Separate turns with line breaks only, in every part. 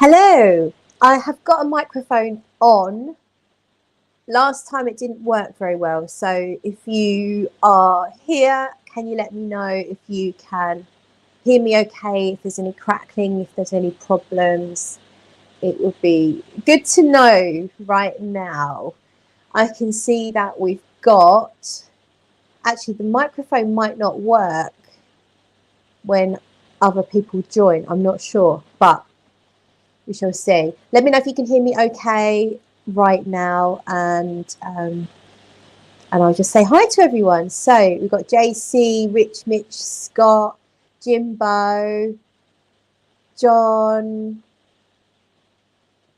Hello, I have got a microphone on. Last time it didn't work very well, so if you are here, can you let me know if you can hear me okay, if there's any crackling, if there's any problems. It would be good to know right now. I can see that we've got, actually the microphone might not work when other people join, I'm not sure, but we shall see. Let me know if you can hear me okay right now, and I'll just say hi to everyone. So we've got JC, Rich, Mitch, Scott, Jimbo, John,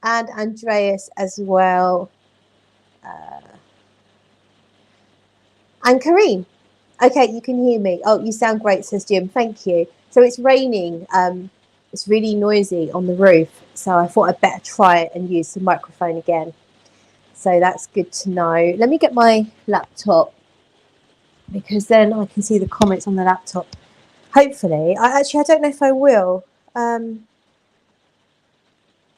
and Andreas as well, and Kareem. Okay, you can hear me. Oh, you sound great, says Jim. Thank you. So it's raining. It's really noisy on the roof, so I thought I'd better try it and use the microphone again. So that's good to know. Let me get my laptop, because then I can see the comments on the laptop. Hopefully. I don't know if I will. I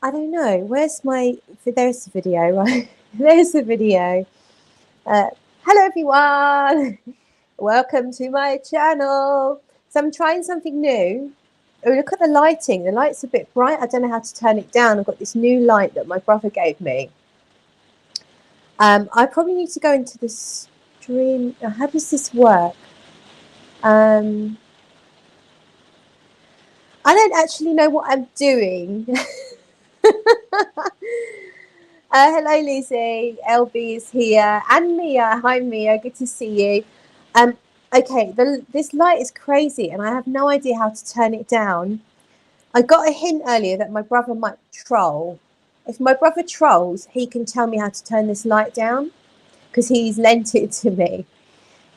don't know. Where's my... There's the video, right? There's the video. Hello, everyone. Welcome to my channel. So I'm trying something new. Oh, look at the lighting. The light's a bit bright. I don't know how to turn it down. I've got this new light that my brother gave me. I probably need to go into the stream. How does this work? I don't actually know what I'm doing. Hello, Lizzie. LB is here. And Mia. Hi, Mia. Good to see you. Okay, this light is crazy, and I have no idea how to turn it down. I got a hint earlier that my brother might troll. If my brother trolls, he can tell me how to turn this light down, because he's lent it to me.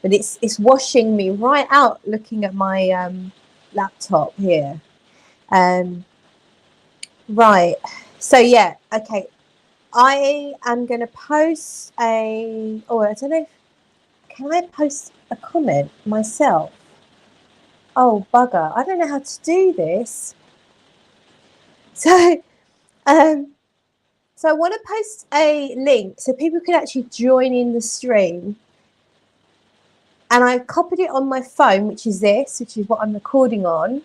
But it's washing me right out looking at my laptop here. Right. So yeah. Okay. I am going to post a. Oh, I don't know. Can I post a comment myself? Oh, bugger! I don't know how to do this. So, so I want to post a link so people can actually join in the stream. And I copied it on my phone, which is what I'm recording on.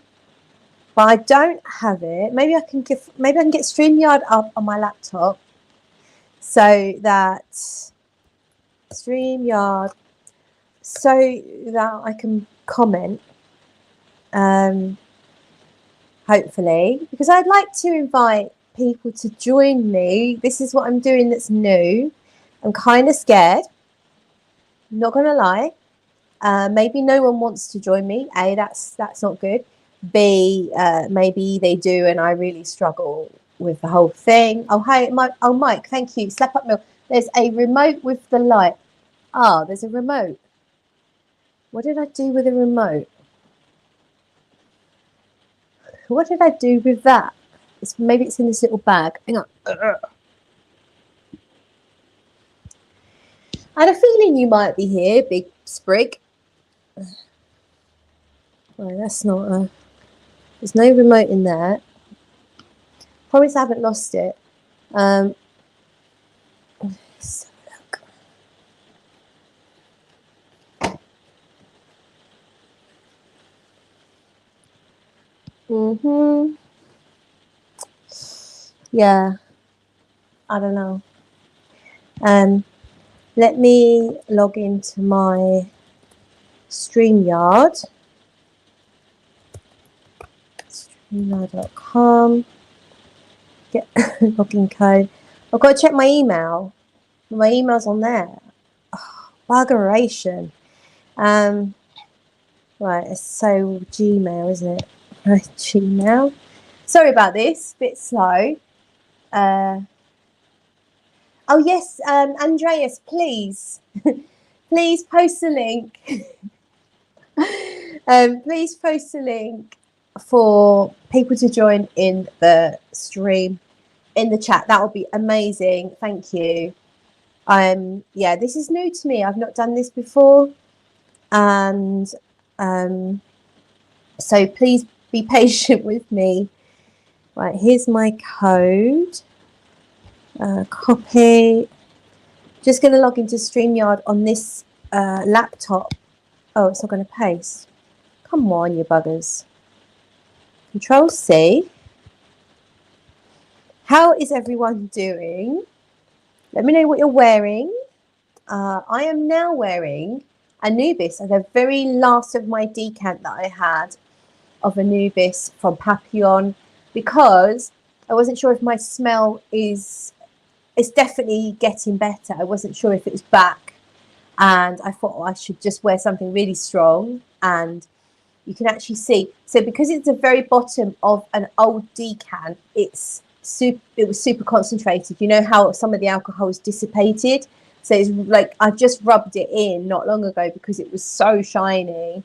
But I don't have it. Maybe I can get StreamYard up on my laptop, so that StreamYard, so that I can comment. Hopefully, because I'd like to invite people to join me. This is what I'm doing that's new. I'm kind of scared, not gonna lie. Maybe no one wants to join me. A, that's not good. B, maybe they do and I really struggle with the whole thing. Oh, hi, Mike. Oh, Mike, thank you. Slap up, Mill. There's a remote with the light. Ah, there's a remote. What did I do with the remote? What did I do with that? Maybe it's in this little bag. Hang on. I had a feeling you might be here, big sprig. Well, that's not a... There's no remote in there. Promise I haven't lost it. Let's have a look. Yeah. I don't know. Let me log into my StreamYard. StreamYard.com. Get login code. I've got to check my email. My email's on there. Oh, buggeration. Right, it's so Gmail, isn't it? Gmail. Sorry about this. Bit slow. Oh yes, Andreas, please, please post a link. Please post a link for people to join in the stream, in the chat. That would be amazing. Thank you. Yeah, this is new to me. I've not done this before, and so please be patient with me. Right, here's my code. Copy. Just going to log into StreamYard on this laptop. Oh, it's not going to paste. Come on, you buggers. Control C. How is everyone doing? Let me know what you're wearing. I am now wearing Anubis, the very last of my decant that I had of Anubis from Papillon, because I wasn't sure if my smell is... It's definitely getting better. I wasn't sure if it was back, and I thought I should just wear something really strong. And you can actually see, so because it's the very bottom of an old decant, it was super concentrated. You know how some of the alcohol is dissipated, so it's like I just rubbed it in not long ago because it was so shiny.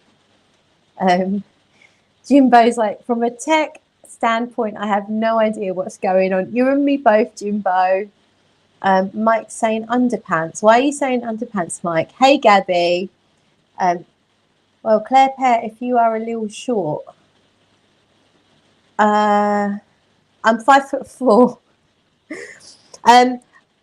Jimbo's like, from a tech standpoint, I have no idea what's going on. You and me both, Jimbo. Mike's saying underpants. Why are you saying underpants, Mike? Hey, Gabby. Well, Claire Pear, if you are a little short, I'm 5'4".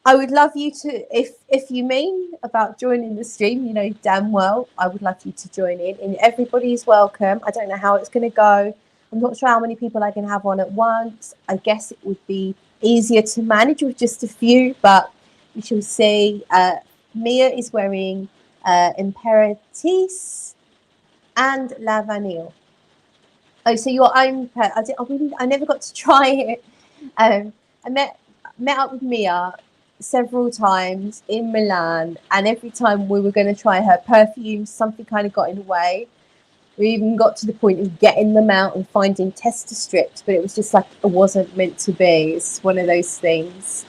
I would love you to, if you mean about joining the stream, you know damn well I would love you to join in, and everybody is welcome. I don't know how it's going to go. I'm not sure how many people I can have on at once. I guess it would be easier to manage with just a few, but we shall see. Mia is wearing Imperatrice and La Vanille. Oh, so your own pet. I never got to try it. I met up with Mia several times in Milan, and every time we were going to try her perfume, something kind of got in the way. We even got to the point of getting them out and finding tester strips, but it was just like it wasn't meant to be. It's one of those things.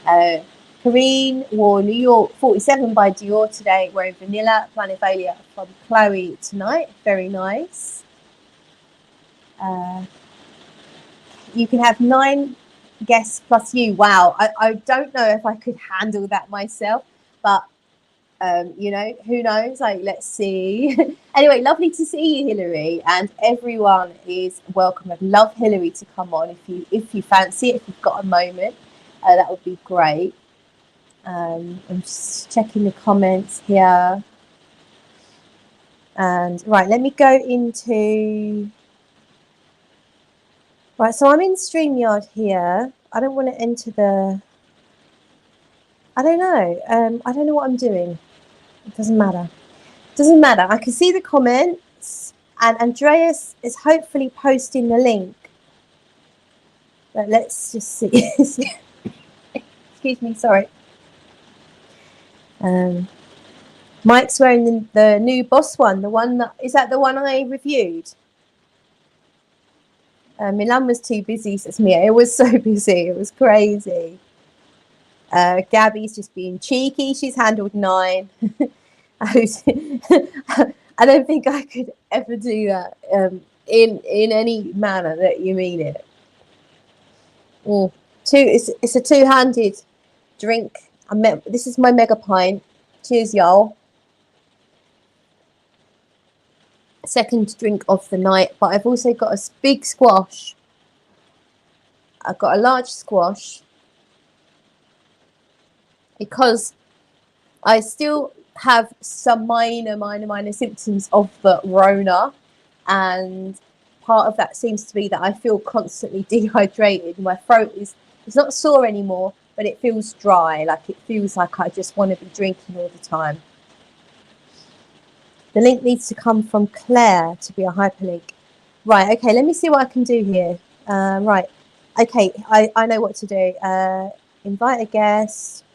Karine wore New York 47 by Dior today, wearing Vanilla Planifolia from Chloe tonight. Very nice. You can have 9 guests plus you. Wow, I don't know if I could handle that myself, but you know, who knows? Like, let's see. Anyway, lovely to see you, Hilary, and everyone is welcome. I'd love Hilary to come on if you fancy it, if you've got a moment. That would be great. I'm just checking the comments here. And right, let me go into... Right, so I'm in StreamYard here. I don't want to enter the... I don't know. I don't know what I'm doing. It doesn't matter. Doesn't matter. I can see the comments, and Andreas is hopefully posting the link. But let's just see. Excuse me, sorry. Mike's wearing the new Boss one, the one that... Is that the one I reviewed? Milan was too busy, says Mia. It was so busy. It was crazy. Gabby's just being cheeky. She's handled 9. I don't think I could ever do that in any manner that you mean it. It's a 2-handed drink. This is my mega pint. Cheers, y'all. Second drink of the night, but I've also got a big squash. I've got a large squash because I still have some minor symptoms of the Rona, and part of that seems to be that I feel constantly dehydrated. My throat it's not sore anymore, but it feels dry. Like it feels like I just want to be drinking all the time. The link needs to come from Claire to be a hyperlink. Right, okay, let me see what I can do here. Right, okay, I know what to do. Invite a guest,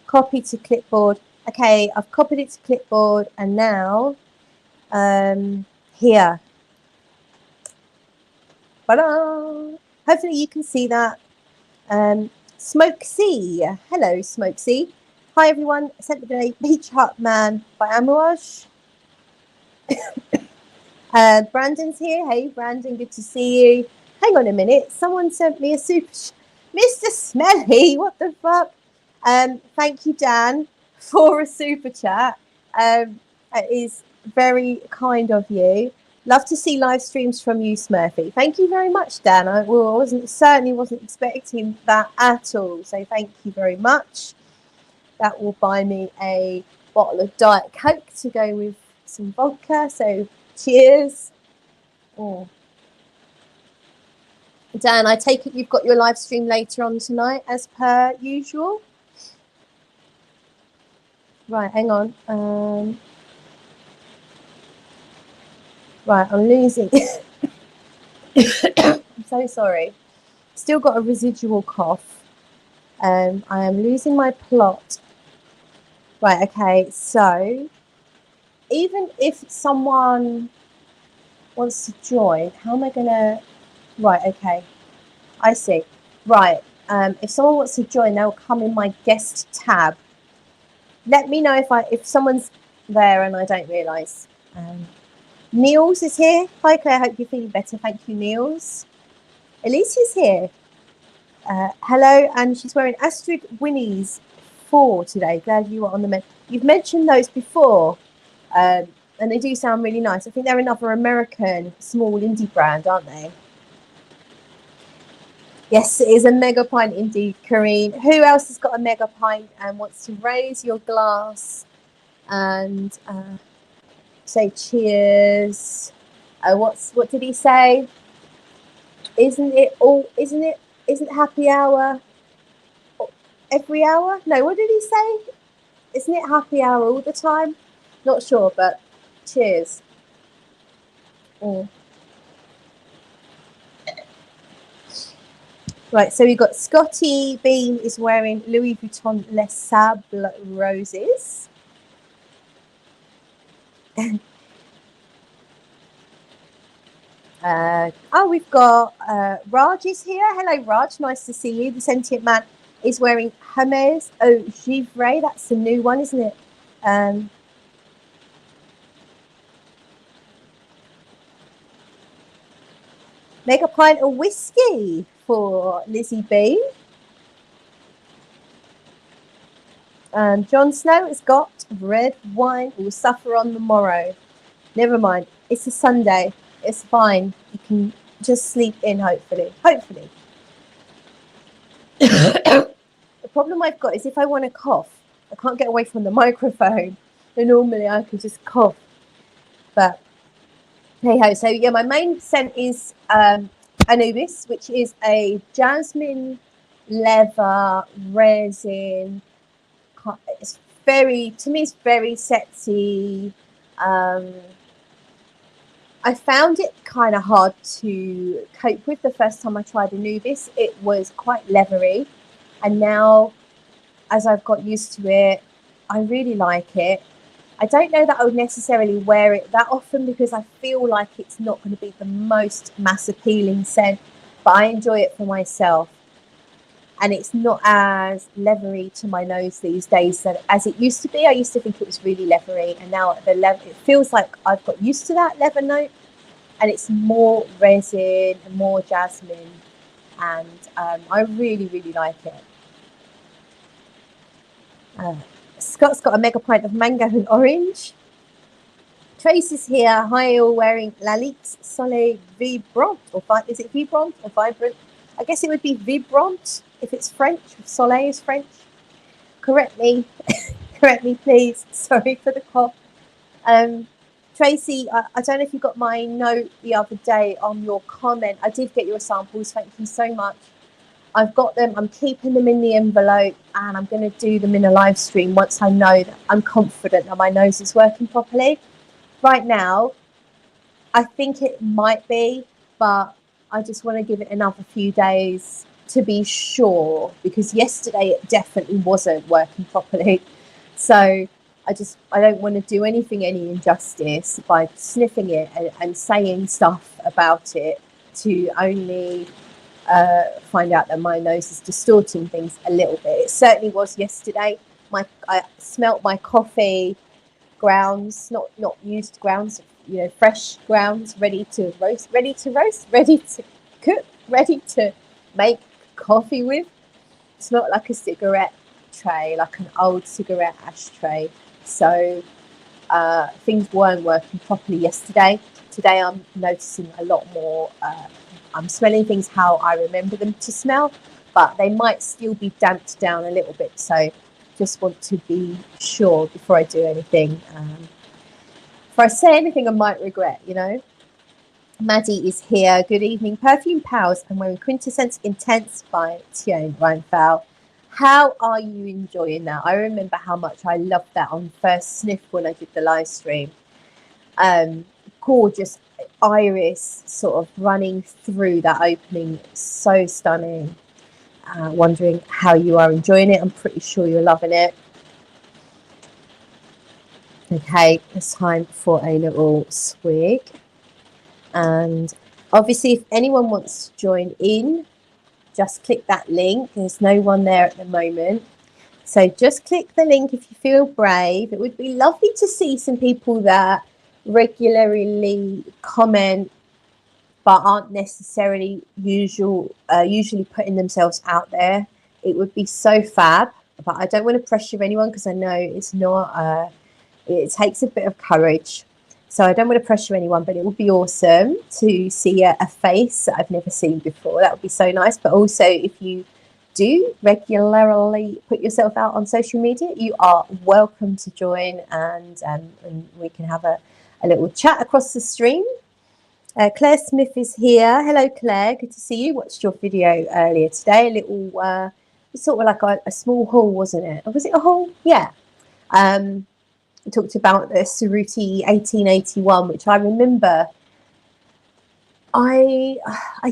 copy to clipboard. Okay, I've copied it to clipboard, and now here. Ta-da! Hopefully you can see that. Smoke C. Hello, Smoke C. Hi everyone. Sent the day Beach Hut Man by Amouage. Brandon's here. Hey Brandon, good to see you. Hang on a minute. Someone sent me a super Mr. Smelly, what the fuck? Thank you, Dan, for a super chat. It is very kind of you. Love to see live streams from you, Smurfy. Thank you very much, Dan. I certainly wasn't expecting that at all. So thank you very much. That will buy me a bottle of Diet Coke to go with some vodka. So cheers. Oh. Dan, I take it you've got your live stream later on tonight, as per usual. Right, hang on. Right, I'm losing. I'm so sorry. Still got a residual cough. I am losing my plot. Right, okay, so even if someone wants to join, how am I gonna... Right, okay, I see. Right, if someone wants to join, they'll come in my guest tab. Let me know if someone's there and I don't realise. Niels is here. Hi Claire, hope you're feeling better. Thank you, Niels. Elisia's here. Hello, and she's wearing Astrid Winnie's 4 today. Glad you were on the menu. You've mentioned those before, and they do sound really nice. I think they're another American small indie brand, aren't they? Yes, it is a mega pint indeed, Karine. Who else has got a mega pint and wants to raise your glass and say cheers? What did he say? Isn't happy hour every hour? No, what did he say? Isn't it happy hour all the time? Not sure, but cheers. Right, so we've got Scotty Beam is wearing Louis Vuitton Les Sable Roses. We've got Raj is here. Hello, Raj. Nice to see you. The Sentient Man is wearing Hermes Au Givre. That's the new one, isn't it? Make a pint of whiskey for Lizzie B. Jon Snow has got red wine. Will suffer on the morrow. Never mind. It's a Sunday. It's fine. You can just sleep in, hopefully. Hopefully. The problem I've got is if I want to cough, I can't get away from the microphone. So normally I can just cough. But hey ho. So yeah, my main scent is Anubis, which is a jasmine leather resin. It's to me, it's very sexy. I found it kind of hard to cope with the first time I tried Anubis. It was quite leathery, and now as I've got used to it, I really like it. I don't know that I would necessarily wear it that often because I feel like it's not going to be the most mass appealing scent, but I enjoy it for myself. And it's not as leathery to my nose these days as it used to be. I used to think it was really leathery, and now it feels like I've got used to that leather note, and it's more resin and more jasmine, and I really, really like it. Scott's got a mega pint of mango and orange. Trace is here. Hi, all wearing Lalique's Soleil Vibrant. Is it Vibrant or Vibrant? I guess it would be Vibrant if it's French. Soleil is French. Correct me. Correct me, please. Sorry for the cough. Tracy, I don't know if you got my note the other day on your comment. I did get your samples. Thank you so much. I've got them. I'm keeping them in the envelope, and I'm going to do them in a live stream once I know that I'm confident that my nose is working properly. Right now, I think it might be, but I just want to give it another few days to be sure, because yesterday it definitely wasn't working properly. So I don't want to do anything any injustice by sniffing it and saying stuff about it to only find out that my nose is distorting things a little bit. It certainly was yesterday. I smelt my coffee grounds, not used grounds, fresh grounds, ready to roast, ready to cook, ready to make coffee with. It smelled like a cigarette tray, like an old cigarette ashtray. So things weren't working properly yesterday. today I'm noticing a lot more. I'm smelling things how I remember them to smell, but they might still be damped down a little bit. So just want to be sure before I do anything. If I say anything I might regret, you know. Maddie is here. Good evening. Perfume Pals and wearing Quintessence Intense by Eugene. How are you enjoying that? I remember how much I loved that on first sniff when I did the live stream. Gorgeous iris sort of running through that opening. So stunning. Wondering how you are enjoying it. I'm pretty sure you're loving it. Okay, it's time for a little swig. And obviously, if anyone wants to join in, just click that link. There's no one there at the moment. So just click the link if you feel brave. It would be lovely to see some people that regularly comment but aren't necessarily usually putting themselves out there. It would be so fab. But I don't want to pressure anyone because I know it's not, it takes a bit of courage. So I don't want to pressure anyone, but it would be awesome to see a face that I've never seen before. That would be so nice. But also, if you do regularly put yourself out on social media, you are welcome to join and we can have a little chat across the stream. Claire Smith is here. Hello, Claire. Good to see you. Watched your video earlier today. A little, sort of like a small haul, wasn't it? Or was it a haul? Yeah. We talked about the Cerruti 1881, which I remember. I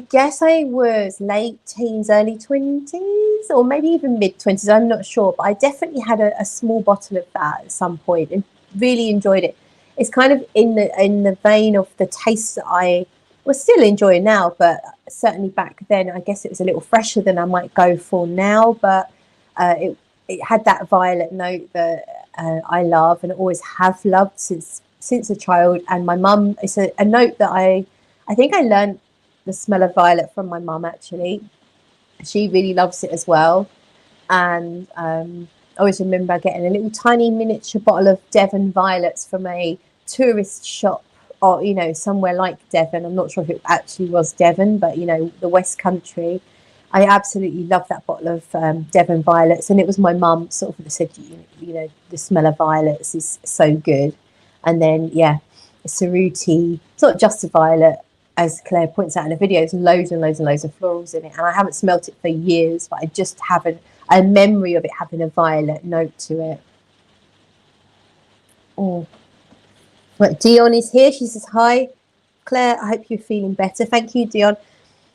guess I was late teens, early 20s, or maybe even mid 20s. I'm not sure, but I definitely had a small bottle of that at some point and really enjoyed it. It's kind of in the vein of the taste that I was still enjoying now, but certainly back then, I guess it was a little fresher than I might go for now. But it had that violet note that I love and always have loved since a child. And my mum, it's a note that I think I learned the smell of violet from my mum, actually. She really loves it as well. And I always remember getting a little tiny miniature bottle of Devon violets from a tourist shop or, you know, somewhere like Devon. I'm not sure if it actually was Devon, but, you know, the West Country. I absolutely love that bottle of Devon violets. And it was my mum sort of said, you know, the smell of violets is so good. And then, yeah, Cerruti, it's not just a violet, as Claire points out in the video, there's loads and loads and loads of florals in it. And I haven't smelt it for years, but I just haven't a memory of it having a violet note to it. Oh, but Dion is here. She says, hi, Claire, I hope you're feeling better. Thank you, Dion.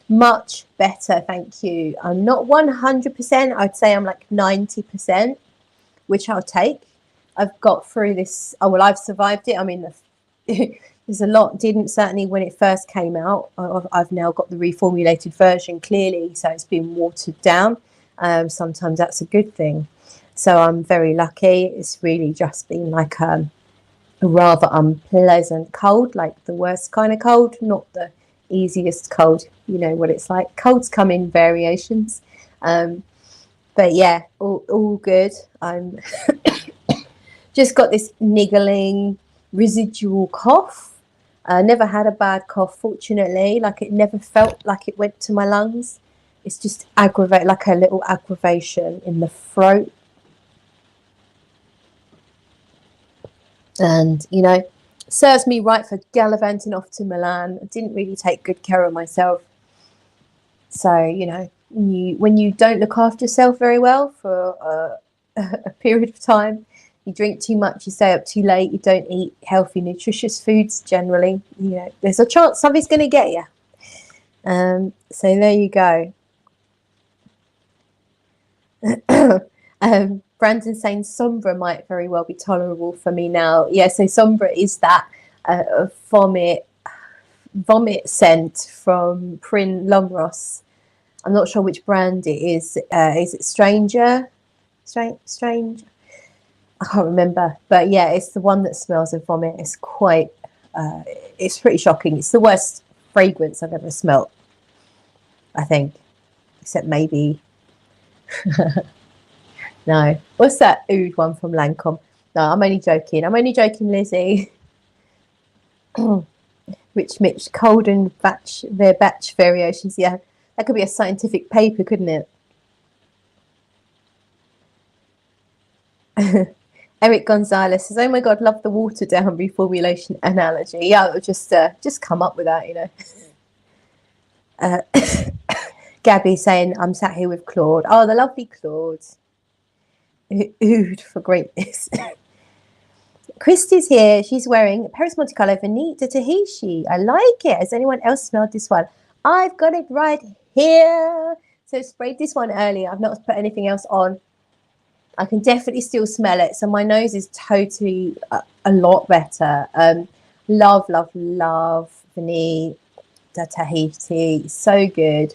Much better, thank you. I'm not 100%. I'd say I'm like 90%, which I'll take. I've got through this. Oh, well, I've survived it. I mean, there's a lot didn't, certainly when it first came out. I've now got the reformulated version, clearly, so it's been watered down. Sometimes that's a good thing. So I'm very lucky. It's really just been like a rather unpleasant cold, like the worst kind of cold, not the easiest cold. You know what it's like. Colds come in variations. But yeah, all good. I'm just got this niggling residual cough. Never had a bad cough, fortunately. Like, it never felt like it went to my lungs. It's just like a little aggravation in the throat. And, you know, serves me right for gallivanting off to Milan. I didn't really take good care of myself. So, you know, when you don't look after yourself very well for a period of time, you drink too much, you stay up too late, you don't eat healthy, nutritious foods generally, you know, there's a chance something's going to get you. So there you go. Brandon saying Sombra might very well be tolerable for me now. Yeah, so Sombra is that vomit scent from Prin Lomros. I'm not sure which brand it is. Is it Stranger? Strange? I can't remember. But yeah, it's the one that smells of vomit. It's quite, it's pretty shocking. It's the worst fragrance I've ever smelt, I think. Except maybe... No. What's that oud one from Lancome? No, I'm only joking. I'm only joking, Lizzie. Rich Mitch, cold and batch, their batch variations. Yeah, that could be a scientific paper, couldn't it? Eric Gonzalez says, "Oh my God, love the water down reformulation analogy." Yeah, it'll just come up with that, you know. Gabby saying, "I'm sat here with Claude." Oh, the lovely Claude. Ood for greatness. Christy's here. She's wearing Paris Multicolor Vanita Tahishi. I like it. Has anyone else smelled this one? I've got it right here. So I sprayed this one earlier. I've not put anything else on. I can definitely still smell it. So my nose is totally a lot better. Love, love, love Vanita Tahiti. So good.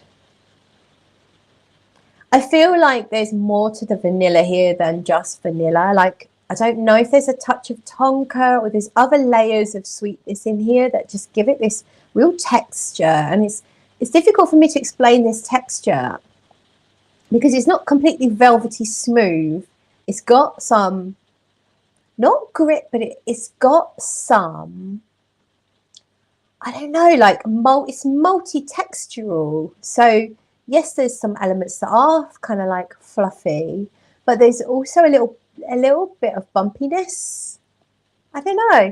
I feel like there's more to the vanilla here than just vanilla. Like, I don't know if there's a touch of tonka or there's other layers of sweetness in here that just give it this real texture. And it's difficult for me to explain this texture because it's not completely velvety smooth. It's got some, not grit, but it's got some, I don't know, like it's multi-textural. So yes, there's some elements that are kind of like fluffy, but there's also a little bit of bumpiness. I don't know.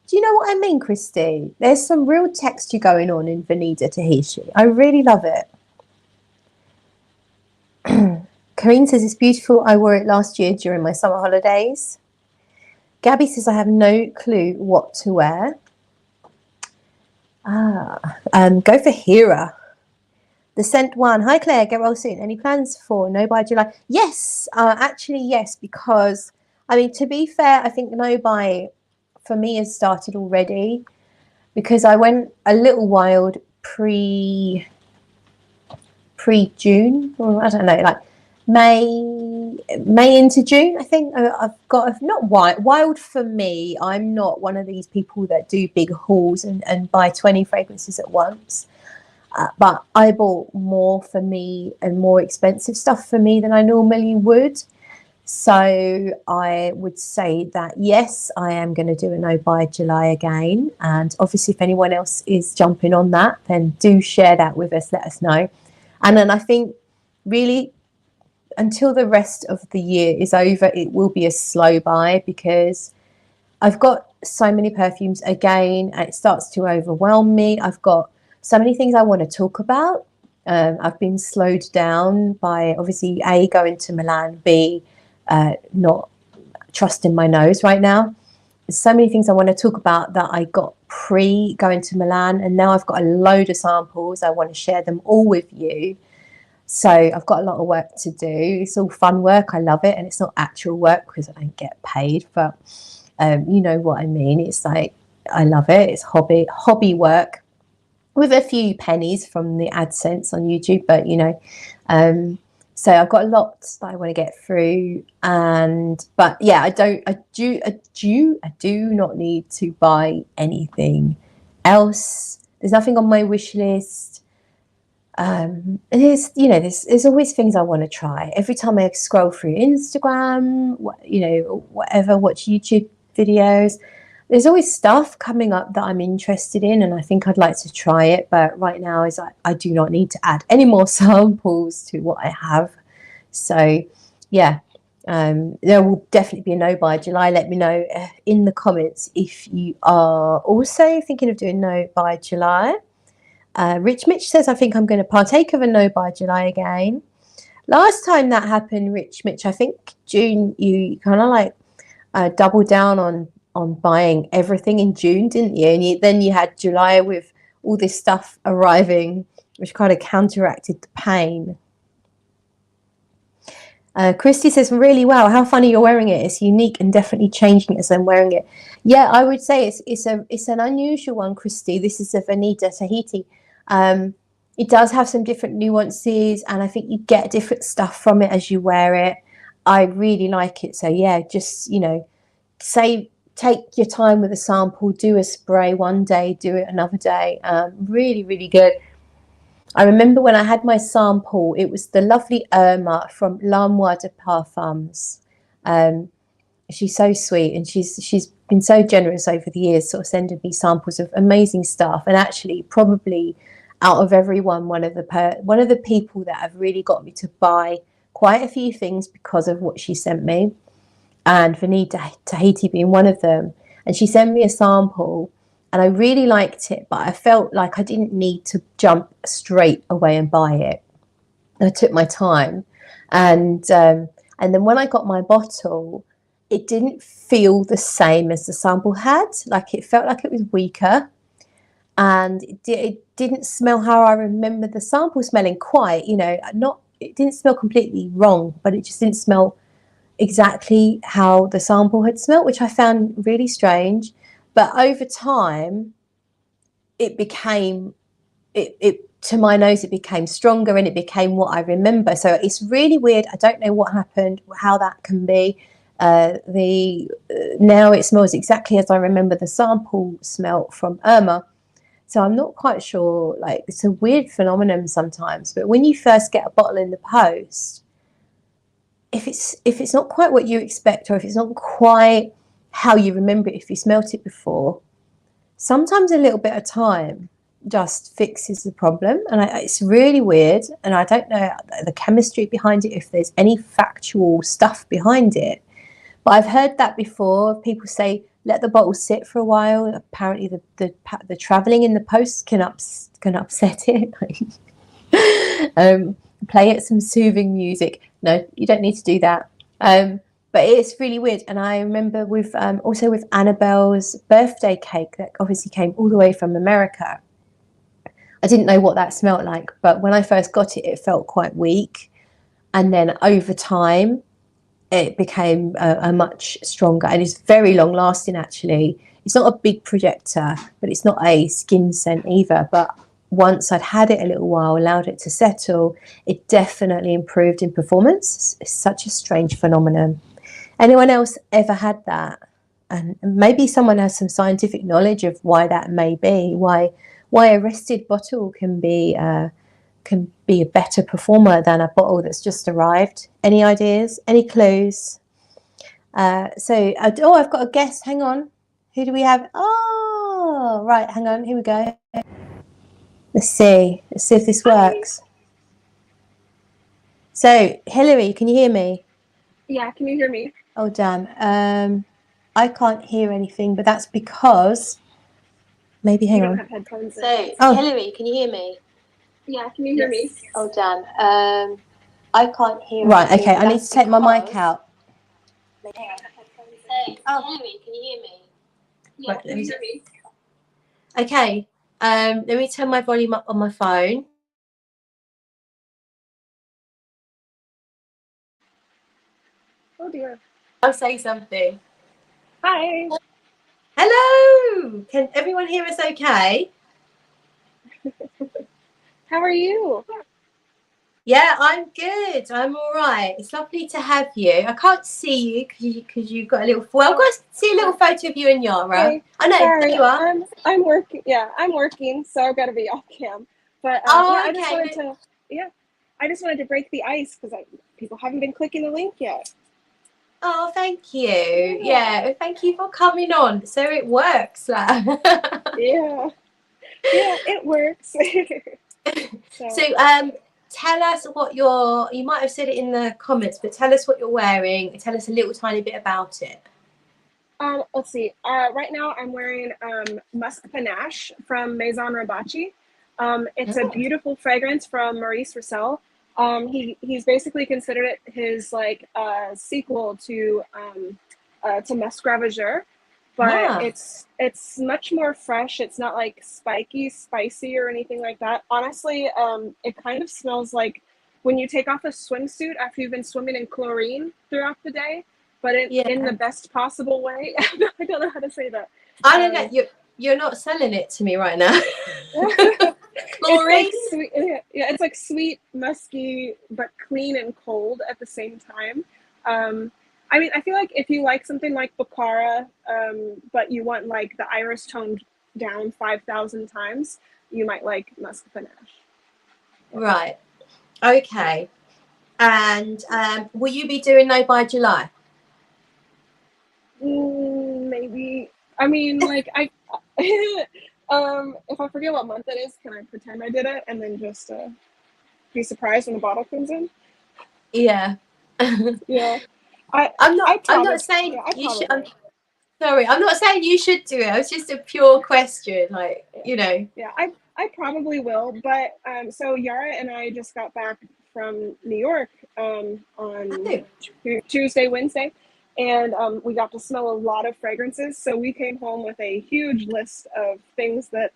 Do you know what I mean, Christy? There's some real texture going on in Vanita Tahishi. I really love it. Karine says, "It's beautiful. I wore it last year during my summer holidays." Gabby says, "I have no clue what to wear." Go for Hera. The Scent One. Hi Claire, get well soon. Any plans for No by July? Yes, actually yes, because I mean, to be fair, I think No by for me has started already because I went a little wild pre-June, or I don't know, like May into June. I think I've got not wild for me. I'm not one of these people that do big hauls and buy 20 fragrances at once. But I bought more for me and more expensive stuff for me than I normally would. So I would say that, yes, I am going to do a No by July again. And obviously, if anyone else is jumping on that, then do share that with us. Let us know. And then I think really until the rest of the year is over, it will be a slow buy because I've got so many perfumes again, and it starts to overwhelm me. I've got so many things I want to talk about. I've been slowed down by obviously A, going to Milan, B, not trusting my nose right now. There's so many things I want to talk about that I got pre going to Milan, and now I've got a load of samples. I want to share them all with you. So I've got a lot of work to do. It's all fun work. I love it. And it's not actual work because I don't get paid. But you know what I mean. It's like, I love it. It's hobby work with a few pennies from the AdSense on YouTube. But, you know, so I've got a lot that I want to get through. But yeah, I do not need to buy anything else. There's nothing on my wish list. And there's, you know, there's always things I want to try. Every time I scroll through Instagram, you know, whatever, watch YouTube videos, there's always stuff coming up that I'm interested in, and I think I'd like to try it. But right now is I do not need to add any more samples to what I have. So yeah, there will definitely be a No by July. Let me know in the comments if you are also thinking of doing No by July. Rich Mitch says, "I think I'm going to partake of a No by July again." Last time that happened, Rich Mitch, I think June, you kind of like doubled down on buying everything in June, didn't you? And then you had July with all this stuff arriving, which kind of counteracted the pain. Christy says, "Really well. How funny you're wearing it. It's unique and definitely changing as I'm wearing it." Yeah, I would say it's an unusual one, Christy. This is a Vanita Tahiti. It does have some different nuances, and I think you get different stuff from it as you wear it. I really like it. So yeah, just, you know, take your time with a sample, do a spray one day, do it another day. Really, really good. I remember when I had my sample, it was the lovely Irma from L'Armoire de Parfums. She's so sweet, and she's been so generous over the years, sort of sending me samples of amazing stuff. And actually, probably out of everyone, one of the people that have really got me to buy quite a few things because of what she sent me, and Vanita Tahiti being one of them. And she sent me a sample, and I really liked it, but I felt like I didn't need to jump straight away and buy it. I took my time, and then when I got my bottle, it didn't feel the same as the sample had. Like, it felt like it was weaker, and it didn't smell how I remember the sample smelling. Quite, not, it didn't smell completely wrong, but it just didn't smell exactly how the sample had smelled, which I found really strange. But over time, it became it to my nose, it became stronger, and it became what I remember. So it's really weird. I don't know what happened, how that can be. The Now it smells exactly as I remember the sample smell from Irma. So I'm not quite sure. Like, it's a weird phenomenon sometimes. But when you first get a bottle in the post, if it's not quite what you expect, or if it's not quite how you remember it, if you smelt it before, sometimes a little bit of time just fixes the problem. And it's really weird, and I don't know the chemistry behind it, if there's any factual stuff behind it, but I've heard that before. People say let the bottle sit for a while. Apparently the traveling in the post can upset it. Play it some soothing music. No, you don't need to do that. But it's really weird. And I remember with also with Annabelle's birthday cake that obviously came all the way from America. I didn't know what that smelled like, but when I first got it, it felt quite weak. And then over time, it became a much stronger, and it's very long lasting. Actually, it's not a big projector, but it's not a skin scent either. But once I'd had it a little while, allowed it to settle, it definitely improved in performance. It's such a strange phenomenon. Anyone else ever had that? And maybe someone has some scientific knowledge of why that may be, why a rested bottle can be a better performer than a bottle that's just arrived. Any ideas? Any clues? I've got a guess. Hang on. Who do we have? Oh, right. Hang on. Here we go. Let's see if this works. So, Hillary, can you hear me?
Yeah, can you hear me?
Oh, damn. I can't hear anything, but that's because maybe hang
you
on.
don't have headphones.
Hillary, can you hear me?
Yeah, can you hear me?
Oh, damn. I can't hear. Right. Okay. I need to take my mic out. Hillary, can you hear me?
Yeah, right, can you hear me?
Okay. Let me turn my volume up on my phone.
Oh dear.
I'll say something.
Hi.
Hello. Can everyone hear us okay?
How are you?
Yeah, I'm good. I'm all right. It's lovely to have you. I can't see you because you've got a little. Well, I've got to see a little photo of you and Yara.
Hey,
I know.
sorry,
There you are.
I'm working. Yeah, I'm working, so I've got to be off cam. But yeah,
Okay.
I just wanted to break the ice because people haven't been clicking the link yet.
Oh, thank you. Yeah, thank you for coming on. So it works.
Yeah, it works.
So, tell us what you might have said it in the comments, but tell us what you're wearing. Tell us a little tiny bit about it.
Let's see. Right now I'm wearing Musk Panache from Maison Rabachi. It's a beautiful fragrance from Maurice Roussel. He's basically considered it his sequel to Musk Ravageur, but it's much more fresh. It's not like spicy or anything like that. Honestly, it kind of smells like when you take off a swimsuit after you've been swimming in chlorine throughout the day, but in the best possible way. I don't know how to say that.
I don't know. You're not selling it to me right now. Chlorine?
It's like sweet. Yeah, it's like sweet, musky, but clean and cold at the same time. I mean, I feel like if you like something like Baccara, but you want like the iris toned down 5,000 times, you might like Musk Panache.
Right. Okay. And will you be doing No by July?
Maybe. I mean, like I, if I forget what month it is, can I pretend I did it and then just be surprised when the bottle comes in?
Yeah.
Yeah, I
I'm
probably
not saying
yeah I
you
probably
should. I'm
will.
sorry. I'm not saying you should do it. It's just a pure question. Like,
Yeah,
you know.
yeah I probably will. But so Yara and I just got back from New York on
Oh,
Tuesday, Wednesday, and we got to smell a lot of fragrances. So we came home with a huge list of things that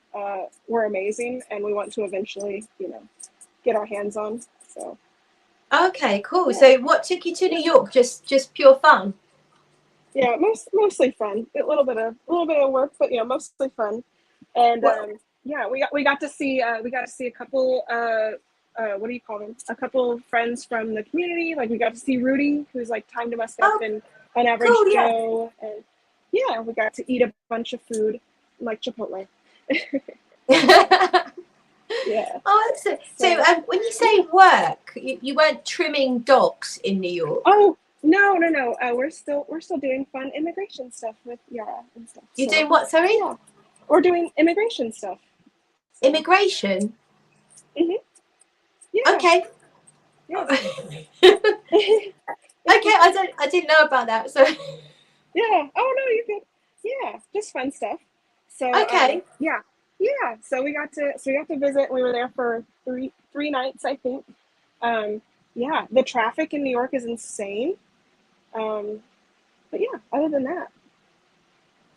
were amazing, and we want to eventually, get our hands on. So
okay, cool.
yeah,
So what took you to New York? Just pure fun?
yeah, mostly fun. A little bit of work, but mostly fun. And
What?
yeah, we got to see a couple what do you call them? A couple friends from the community. Like we got to see Rudy, who's like time to my step,
Oh,
and an average
cool. Yeah.
Joe, and yeah, we got to eat a bunch of food like Chipotle. Yeah.
Oh, excellent. So,
So
when you
yeah.
say work, you weren't trimming dogs in New York.
Oh no, no, no. We're still doing fun immigration stuff with Yara and stuff.
You're
So
doing what? Sorry,
yeah, we're doing immigration stuff. So
immigration.
hmm yeah,
Okay.
yeah.
Okay, I didn't know about that. So,
Yeah. Oh no, you could. Yeah, just fun stuff. So
okay.
yeah, yeah. So we got to visit. We were there for three nights, I think. Yeah, the traffic in New York is insane. Um, but yeah, other than that,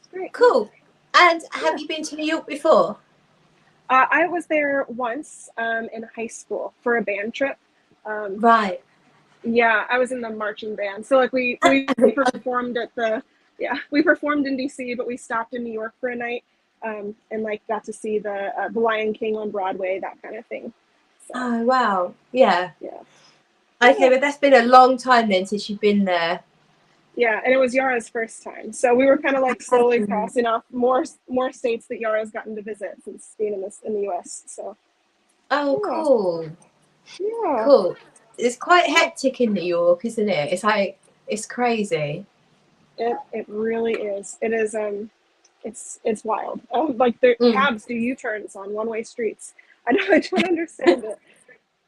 it's great.
Cool. And have
Yeah.
you been to New York before?
I was there once in high school for a band trip. Um,
Right.
yeah, I was in the marching band. So like we performed at the yeah we performed in DC, but we stopped in New York for a night, and like got to see the Lion King on Broadway, that kind of thing. So
Oh, wow. Yeah.
yeah,
Okay,
yeah,
but that's been a long time then since you've been there.
yeah. And it was Yara's first time, so we were kind of like slowly crossing off more states that Yara's gotten to visit since being in the U.S. So
Oh,
yeah,
cool.
yeah,
Cool. It's quite
yeah.
hectic in New York, isn't it? It's like it's crazy.
It really is. It is it's wild. Like the
Mm.
cabs do U-turns on one-way streets. I don't understand it.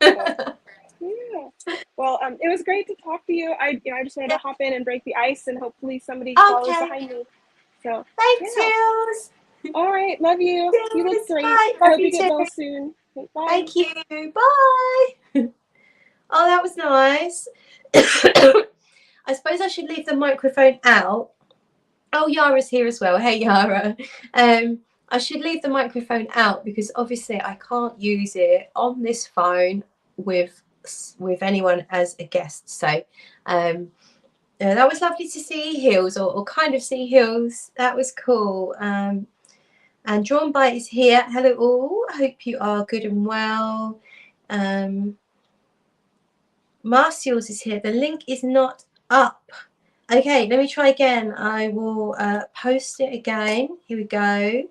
But yeah. Well, it was great to talk to you. I just wanted to hop in and break the ice, and hopefully somebody follows
Okay.
behind me. So
Thanks,
yeah.
Hills.
All right. Love you. You look
Cheers.
great.
Bye.
I
Love
hope
you
you get
too.
well soon. Bye.
Thank you. Bye. Oh, that was nice. I suppose I should leave the microphone out. Oh, Yara's here as well. Hey, Yara. I should leave the microphone out because obviously I can't use it on this phone with anyone as a guest. So, that was lovely to see Hills, or kind of see Hills. That was cool. And Drawn by is here. Hello all. Hope you are good and well. Marcials is here. The link is not up. Okay, let me try again. I will post it again. Here we go.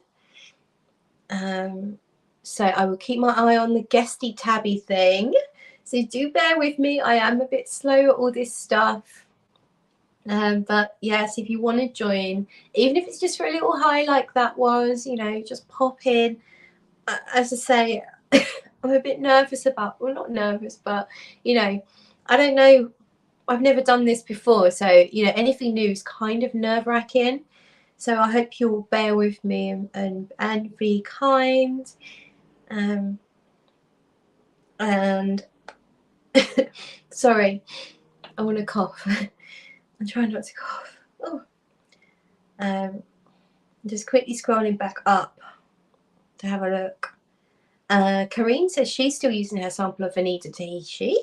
So I will keep my eye on the guesty tabby thing. So do bear with me. I am a bit slow at all this stuff. But yes, if you want to join, even if it's just for a little hi like that was, just pop in. As I say, I'm a bit nervous about, well, not nervous, but, I don't know. I've never done this before. So, anything new is kind of nerve-wracking. So I hope you'll bear with me and be kind. And sorry, I want to cough. I'm trying not to cough. Oh. Just quickly scrolling back up to have a look. Karine says she's still using her sample of Anita Tahishi.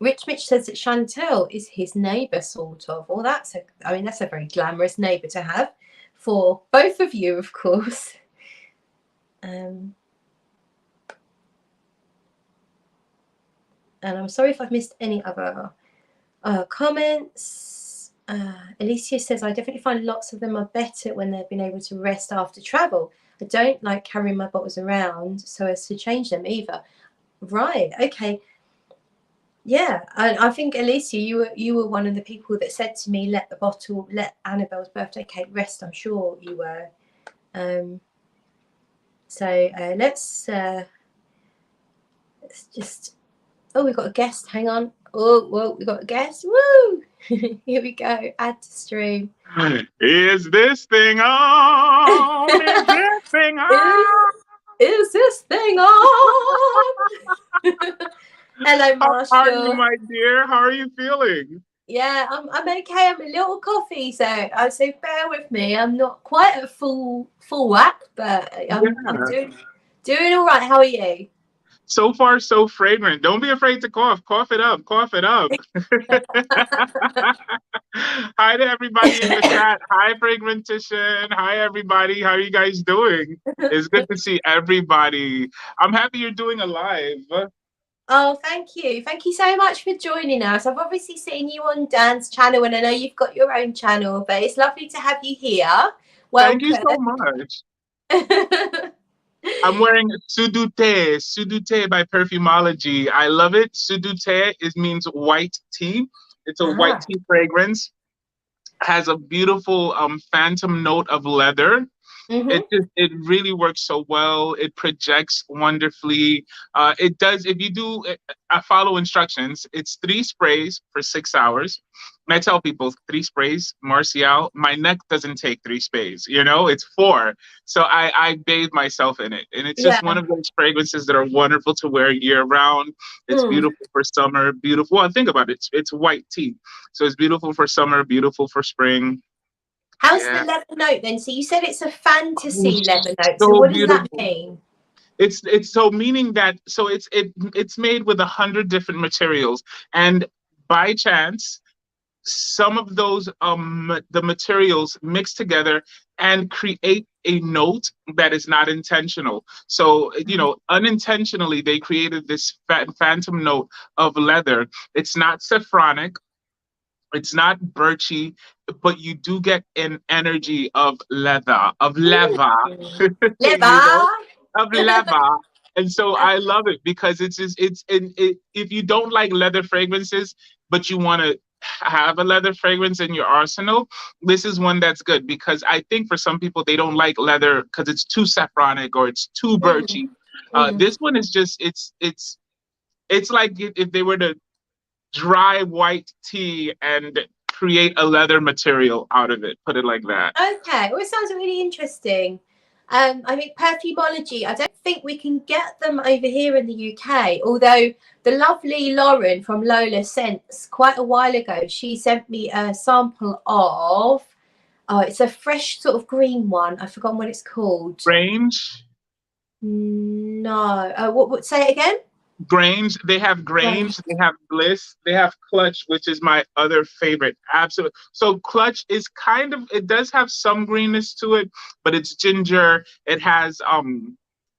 Rich Mitch says that Chantel is his neighbour, sort of. Well, that's a very glamorous neighbour to have for both of you, of course. And I'm sorry if I've missed any other comments. Alicia says, I definitely find lots of them are better when they've been able to rest after travel. I don't like carrying my bottles around so as to change them either. Right, okay. Yeah, and I think Alicia, you were one of the people that said to me, let Annabelle's birthday cake rest. I'm sure you were. Um, so let's just. Oh, we've got a guest. Hang on. Oh, whoa, we got a guest. Woo! Here we go. Add to stream.
Is this thing on? Is this thing
is,
on?
is this thing on? Hello,
How are you,
Marshall.
my dear? How are you feeling?
Yeah, I'm okay. I'm a little coffee, so I say bear with me. I'm not quite at full whack, but I'm
Yeah.
doing all right. How are you?
So far, so fragrant. Don't be afraid to cough. Cough it up. Cough it up. Hi to everybody in the chat. Hi, Fragrantician. Hi, everybody. How are you guys doing? It's good to see everybody. I'm happy you're doing a live.
Oh, thank you. Thank you so much for joining us. I've obviously seen you on Dan's channel, and I know you've got your own channel, but it's lovely to have you here.
Thank you
Welcome.
so much. I'm wearing Sudute by Perfumology. I love it. Sudute means white tea. It's a white
Ah.
tea fragrance. Has a beautiful phantom note of leather.
Mm-hmm.
It really works so well. It projects wonderfully. It does. If you do, I follow instructions. It's 3 sprays for 6 hours. And I tell people 3 sprays, Martial. My neck doesn't take 3 sprays. You know, it's 4. So I bathe myself in it, and it's just one
Yeah.
of those fragrances that are wonderful to wear year round. It's
Mm.
beautiful for summer. Beautiful. Well, think about it. It's white tea, so it's beautiful for summer. Beautiful for spring.
How's the
Yeah.
leather note then? So you said it's a
Oh,
fantasy leather note. So
so
what does that
beautiful.
mean?
It's so meaning that so it's made with 100 different materials, and by chance some of those the materials mix together and create a note that is not intentional. So unintentionally they created this phantom note of leather. It's not saffronic, it's not birchy, but you do get an energy of leather, of leather,
Mm.
you know,
Leather.
of leather. And so I love it because it's just if you don't like leather fragrances, but you want to have a leather fragrance in your arsenal, this is one that's good because I think for some people they don't like leather because it's too saffronic or it's too
Mm.
birchy.
Mm.
This one is just it's like if they were to dry white tea and create a leather material out of it. Put it like that.
Okay, well, it sounds really interesting. I think perfumology, I don't think we can get them over here in the UK, although the lovely Lauren from Lola Scents quite a while ago, she sent me a sample of, oh, it's a fresh sort of green one. I've forgotten what it's called.
Grange,
No, what say it again?
Grange, they have
Right.
Grange, they have Bliss, they have Clutch, which is my other favorite. Absolutely. So Clutch is kind of, it does have some greenness to it, but it's ginger. It has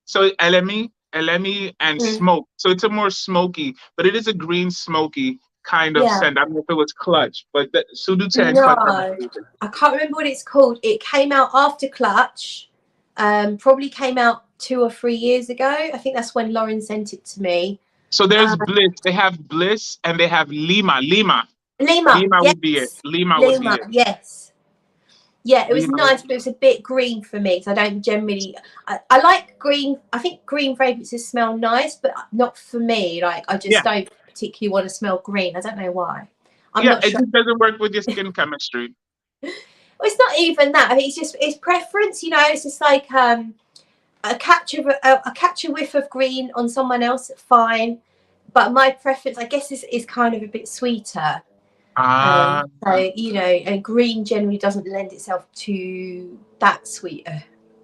so elemi and
Mm,
smoke. So it's a more smoky, but it is a green smoky kind of
yeah.
scent. I don't know if it was Clutch, but the Sudute and
No,
Clutch are my favorite.
I can't remember what it's called. It came out after Clutch. Probably came out 2 or 3 years ago. I think that's when Lauren sent it to me.
So there's
Uh,
Bliss. They have Bliss and they have Lima.
Lima,
Lima would be it.
yes.
Lima would be
Lima,
it.
yes. Yeah, it was
Lima would
nice,
be
but it was a bit green for me. So I don't generally. I like green. I think green fragrances smell nice, but not for me. Like I just
Yeah.
don't particularly want to smell green. I don't know why. I'm
Yeah,
not
it
sure.
just doesn't work with your skin chemistry.
Well, it's not even that. I think it's preference. It's just like catch a whiff of green on someone else, fine. But my preference, I guess, is kind of a bit sweeter.
Ah,
So and green generally doesn't lend itself to that sweet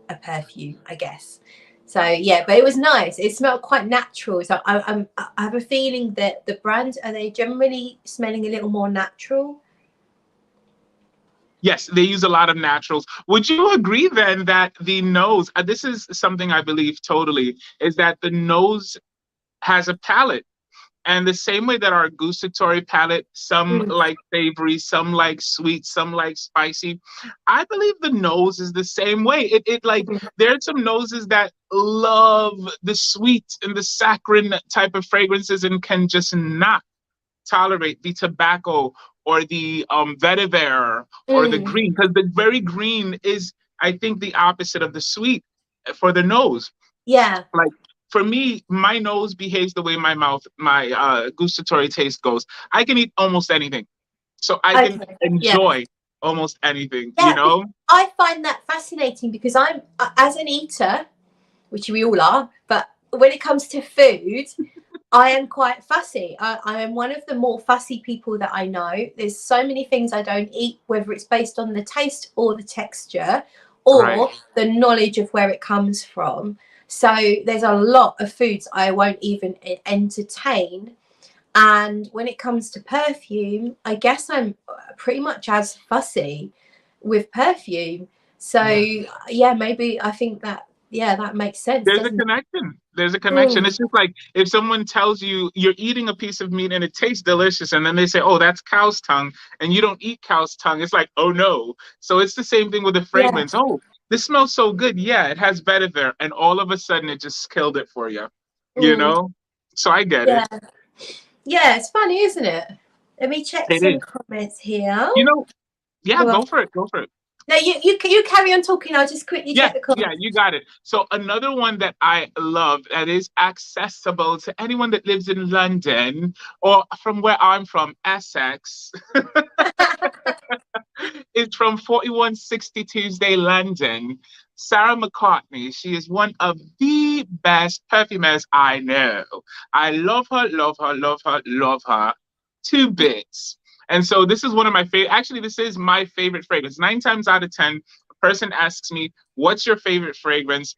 a perfume, I guess. So yeah, but it was nice. It smelled quite natural. So I have a feeling that the brands are they generally smelling a little more natural.
yes, they use a lot of naturals. Would you agree then that the nose, this is something I believe totally, is that the nose has a palate? And the same way that our gustatory palate, some
Mm.
like savory, some like sweet, some like spicy. I believe the nose is the same way. It like there are some noses that love the sweet and the saccharine type of fragrances and can just not. tolerate the tobacco or the vetiver or the green, because the very green is, I think, the opposite of the sweet for the nose.
Yeah.
Like for me, my nose behaves the way my mouth, my gustatory taste goes. I can eat almost anything, so I can
Okay. Yeah.
enjoy almost anything. You
Yeah.
know,
I find that fascinating because I'm, as an eater, which we all are, but when it comes to food, I am quite fussy. I am one of the more fussy people that I know. There's so many things I don't eat, whether it's based on the taste or the texture
right?
or the knowledge of where it comes from. So there's a lot of foods I won't even entertain. And when it comes to perfume, I guess I'm pretty much as fussy with perfume. So yeah, maybe I think that, yeah, that makes sense,
There's a
doesn't it?
connection. There's a connection.
Mm,
It's just like if someone tells you you're eating a piece of meat and it tastes delicious, and then they say, "Oh, that's cow's tongue," and you don't eat cow's tongue, it's like, "Oh no." So it's the same thing with the
yeah.
fragrance. Oh, this smells so good. Yeah, it has vetiver, and all of a sudden it just killed it for you. You
Mm,
know. So I get
yeah.
it.
Yeah, it's funny, isn't it? Let me check
It
some
is.
comments here.
You know. Yeah,
Well,
go for it. Go for it.
no, you carry on talking. I'll just quickly
Yeah,
check the
yeah,
comments.
you got it. So another one that I love that is accessible to anyone that lives in London or from where I'm from, Essex, is from 4160 Tuesday, London. Sarah McCartney. She is one of the best perfumers I know. I love her, love her, love her, love her. Two bits. And so this is one of my favorite. Actually, this is my favorite fragrance. 9 times out of 10, a person asks me, "What's your favorite fragrance?"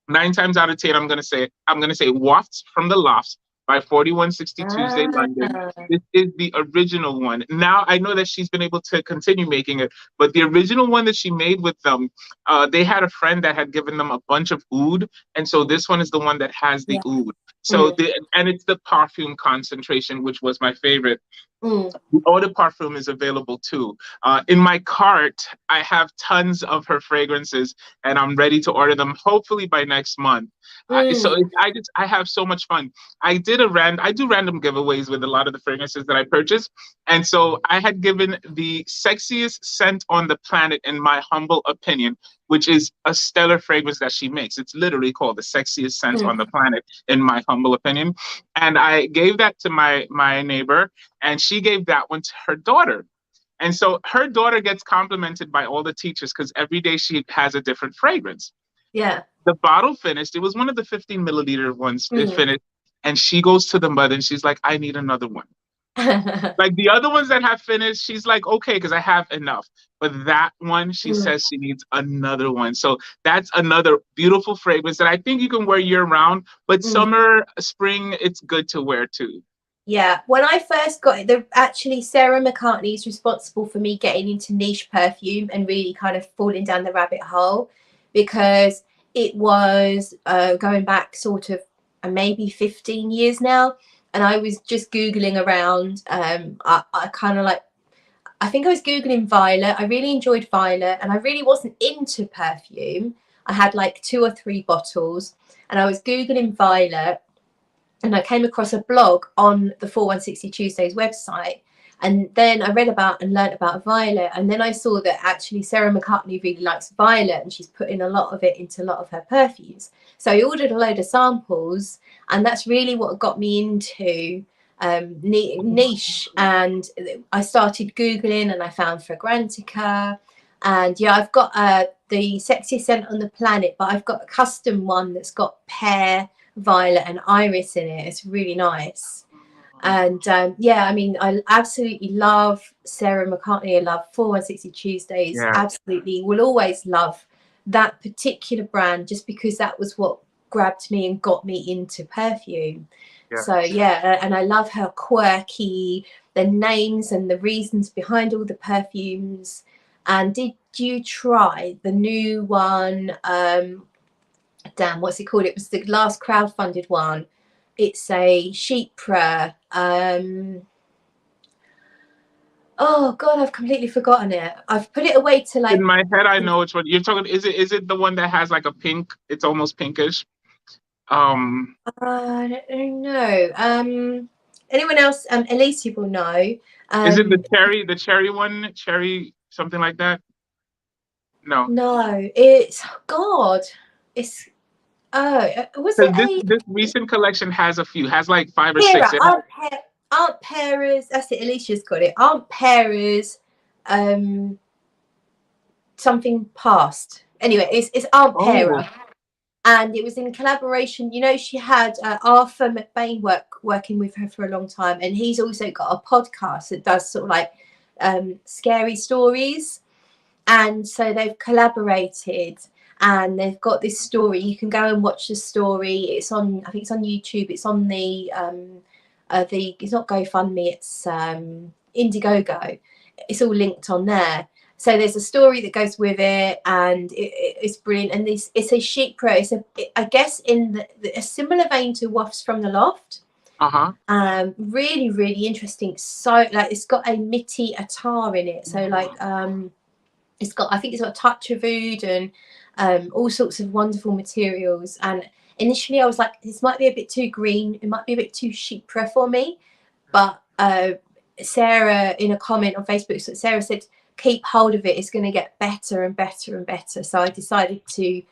9 times out of 10, I'm gonna say Wafts from the Lofts by 4160 Tuesday, London.
Ah,
This is the original one. Now I know that she's been able to continue making it, but the original one that she made with them, they had a friend that had given them a bunch of oud, and so this one is the one that has the
yeah.
oud. So
Mm,
the and it's the perfume concentration, which was my favorite.
mm,
The eau de parfum is available too. In my cart, I have tons of her fragrances, and I'm ready to order them hopefully by next month.
mm,
I have so much fun. I do random giveaways with a lot of the fragrances that I purchase, and so I had given the sexiest scent on the planet, in my humble opinion, which is a stellar fragrance that she makes. It's literally called the sexiest scent on
mm.
the planet, in my humble opinion. And I gave that to my neighbor, and she gave that one to her daughter. And so her daughter gets complimented by all the teachers because every day she has a different fragrance.
Yeah.
The bottle finished. It was one of the 15 milliliter ones. It
Mm.
finished. And she goes to the mother and she's like, "I need another one." Like the other ones that have finished, she's like, "Okay, because I have enough." But that one, she
Mm,
says she needs another one. So that's another beautiful fragrance that I think you can wear year round. But
mm.
summer, spring, it's good to wear too.
Yeah, when I first got it, actually Sarah McCartney is responsible for me getting into niche perfume and really kind of falling down the rabbit hole, because it was going back sort of maybe 15 years now, and I was just googling around. I kind of like, I think I was googling Violet. I really enjoyed Violet, and I really wasn't into perfume. I had like 2 or 3 bottles, and I was googling Violet, and I came across a blog on the 4160 Tuesdays website, and then I read about and learnt about Violet, and then I saw that actually Sarah McCartney really likes Violet, and she's putting a lot of it into a lot of her perfumes. So I ordered a load of samples, and that's really what got me into niche. And I started googling, and I found Fragrantica, and yeah, I've got the sexiest scent on the planet, but I've got a custom one that's got pear, violet and iris in it. It's really nice. And yeah, I mean, I absolutely love Sarah McCartney. I love 4160 Tuesdays.
Yeah.
Absolutely will always love that particular brand, just because that was what grabbed me and got me into perfume.
Yeah.
So yeah, and I love how quirky the names and the reasons behind all the perfumes. And did you try the new one? Damn, what's it called? It was the last crowdfunded one. It's a Chypre. Oh God, I've completely forgotten it. I've put it away to
In
like.
my head, I know which one you're talking. Is it the one that has like a pink? It's almost pinkish. Um,
I don't know. anyone else? Elise, you will know.
Is it
Um,
the cherry one? Cherry something like that? No.
no, it's God. It's was
Because
it
this recent collection has a few, has like five or six.
Pera? Aunt Pera's. That's it. Alicia's got it. Aunt Pera's. Um, something past. Anyway, it's Aunt
Oh,
Pera, and it was in collaboration. You know, she had Arthur McBain working with her for a long time, and he's also got a podcast that does sort of like scary stories, and so they've collaborated. And they've got this story. You can go and watch the story. It's on. I think it's on YouTube. It's on the. It's not GoFundMe. It's Indiegogo. It's all linked on there. So there's a story that goes with it, and it's brilliant. And this it's a chic pro. I guess in a similar vein to Wafts from the Loft.
uh-huh.
Really, really interesting. So like it's got a Mitty attar in it. So like it's got, I think it's got a touch of oud and all sorts of wonderful materials. And initially I was like, this might be a bit too green. It might be a bit too chypre for me. But Sarah, in a comment on Facebook, so Sarah said, keep hold of it. It's going to get better and better and better. So I decided to,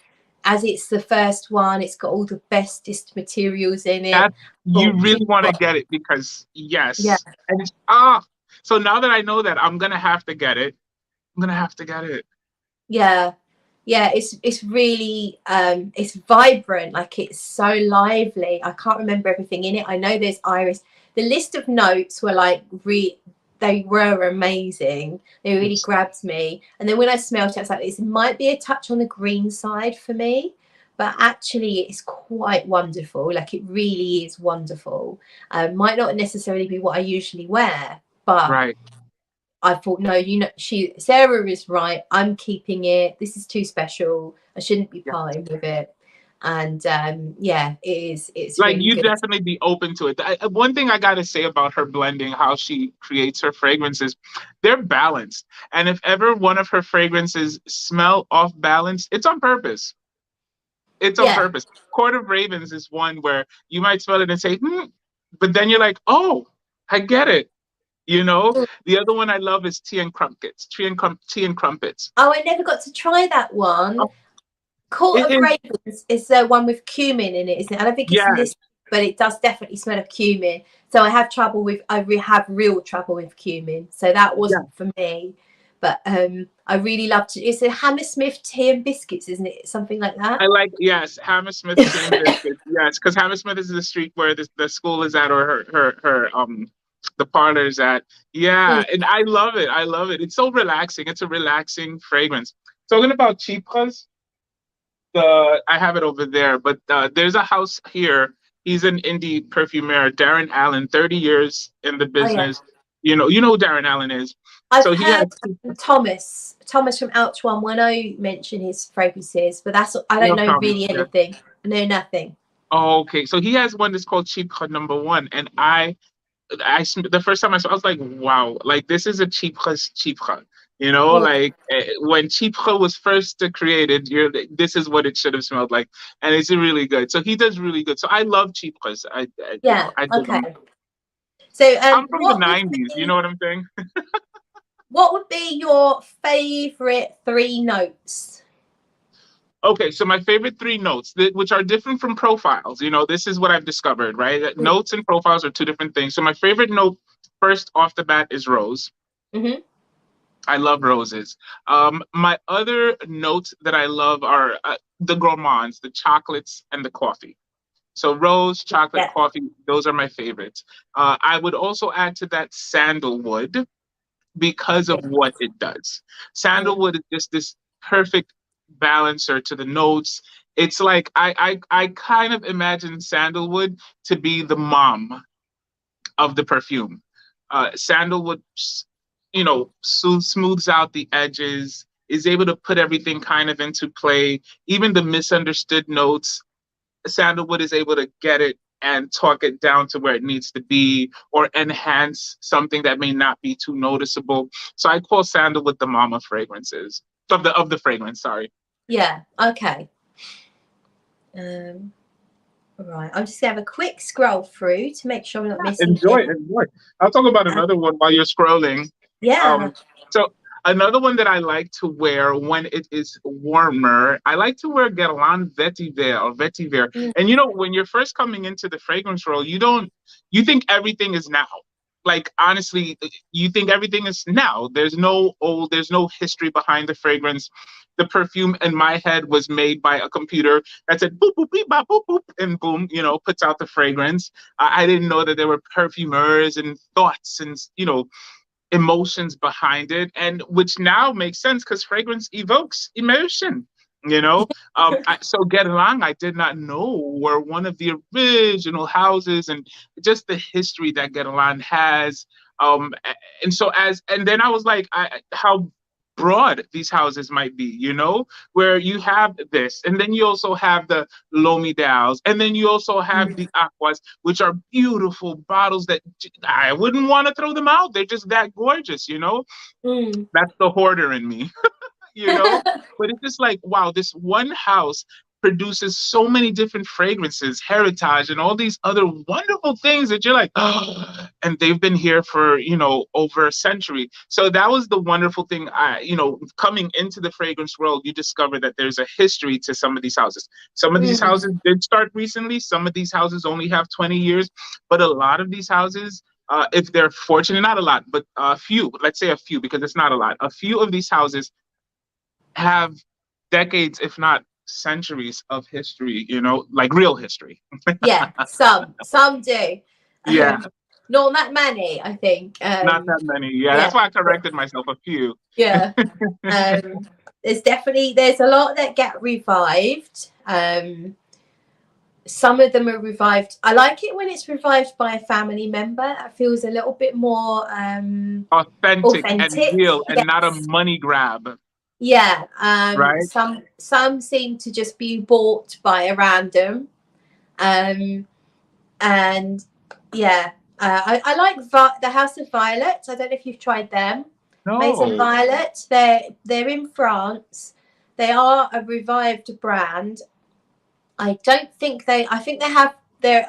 as it's the first one, it's got all the bestest materials in it.
That you really want to get it because
Yeah.
yes. And it's so now that I know that, I'm gonna have to get it. I'm gonna have to get it.
Yeah. Yeah, it's really it's vibrant, like it's so lively. I can't remember everything in it. I know there's iris. The list of notes were like they were amazing. They really grabbed me. And then when I smelled it, I was like, this might be a touch on the green side for me, but actually it's quite wonderful. Like it really is wonderful. Might not necessarily be what I usually wear, but
Right.
I thought, no, Sarah is right. I'm keeping it. This is too special. I shouldn't be parting with it. And yeah, it is. It's
Like
really
you
good.
definitely be open to it. One thing I gotta say about her blending, how she creates her fragrances, they're balanced. And if ever one of her fragrances smell off balance, it's on purpose. It's on
Yeah.
purpose. Court of Ravens is one where you might smell it and say, but then you're like, oh, I get it. You know, the other one I love is tea and crumpets. Tea and crumpets.
Oh, I never got to try that one.
Oh,
Court
it
of
is,
Ravens is the one with cumin in it, isn't it? I don't think it's
yes,
listed, but it does definitely smell of cumin. So I have trouble with. Have real trouble with cumin. So that
yeah.
wasn't for me. But I really loved it. It's a Hammersmith tea and biscuits, isn't it? Something like that.
I like, yes, Hammersmith tea and biscuits. Yes, because Hammersmith is the street where the school is at, or her the parlor is at. Yeah,
Mm.
and I love it. I love it. It's so relaxing. It's a relaxing fragrance. Talking about cheapras, I have it over there, but there's a house here. He's an indie perfumer, Darren Allen, 30 years in the
Oh yeah.
business. You know who Darren Allen is.
I've
So he has
heard Thomas from Ouch One when I mention his fragrances, but I don't know
Thomas.
really
Yeah.
anything. I know nothing.
Oh, okay, so he has one that's called Cheap Cut Number One, and the first time I saw, I was like, wow, like this is a cheap cut. You know,
Mm.
like when cheap cut was first created, this is what it should have smelled like, and it's really good. So he does really good. So I love cheap cuts.
Yeah.
I
Okay.
do.
So
I'm from the '90s. You know what I'm saying?
what would be your favorite 3 notes?
Okay, so my favorite 3 notes, which are different from profiles. You know, this is what I've discovered, right? That
Mm.
notes and profiles are two different things. So my favorite note, first off the bat, is rose.
Mm-hmm.
I love roses. My other notes that I love are the gourmands, the chocolates and the coffee. So rose, chocolate,
Yeah.
coffee, those are my favorites. I would also add to that sandalwood because of what it does.
Mm.
Sandalwood is just this perfect balancer to the notes. It's like I kind of imagine sandalwood to be the mom of the perfume. Sandalwood, smooths out the edges, is able to put everything kind of into play, even the misunderstood notes. Sandalwood is able to get it and talk it down to where it needs to be, or enhance something that may not be too noticeable. So I call sandalwood the mama fragrances of the fragrance. Sorry.
Yeah. Okay. Um, Right, I'm just gonna have a quick scroll through to make sure I'm not missing
Enjoy,
it.
enjoy. I'll talk about another one while you're scrolling.
Yeah.
So another one that I like to wear when it is warmer, I like to wear Guerlain Vetiver or Vetiver.
Mm,
And you know, when you're first coming into the fragrance world, you think everything is now. Like honestly, you think everything is now. There's no history behind the fragrance. The perfume in my head was made by a computer that said boop boop beep bop boop boop and boom, puts out the fragrance. I didn't know that there were perfumers and thoughts and emotions behind it, and which now makes sense because fragrance evokes emotion. So Guerlain, I did not know were one of the original houses, and just the history that Guerlain has. And then I was like, how broad these houses might be, where you have this, and then you also have the Lomidals, and then you also have
mm,
the Aquas, which are beautiful bottles that I wouldn't want to throw them out. They're just that gorgeous.
mm.
That's the hoarder in me, you know? But it's just like, wow, this one house produces so many different fragrances, heritage, and all these other wonderful things that you're like, oh, and they've been here for, over a century. So that was the wonderful thing. Coming into the fragrance world, you discover that there's a history to some of these houses. Some of these
Mm.
houses did start recently. Some of these houses only have 20 years, but a lot of these houses, if they're fortunate, not a lot, but a few, let's say a few, because it's not a lot, a few of these houses have decades, if not centuries of history, like real history.
Yeah, some do.
Yeah,
Not that many, I think.
not that many. Yeah,
Yeah,
that's why I corrected myself, a few.
yeah. There's a lot that get revived. Some of them are revived. I like it when it's revived by a family member. That feels a little bit more
Authentic and
authentic.
real and not a
Yes.
money grab,
Yeah.
right?
Some seem to just be bought by a random. Um, and yeah, I like the House of Violet. I don't know if you've tried them. Maison
No.
Violet. They're in France. They are a revived brand. I don't think they. I think they have. They're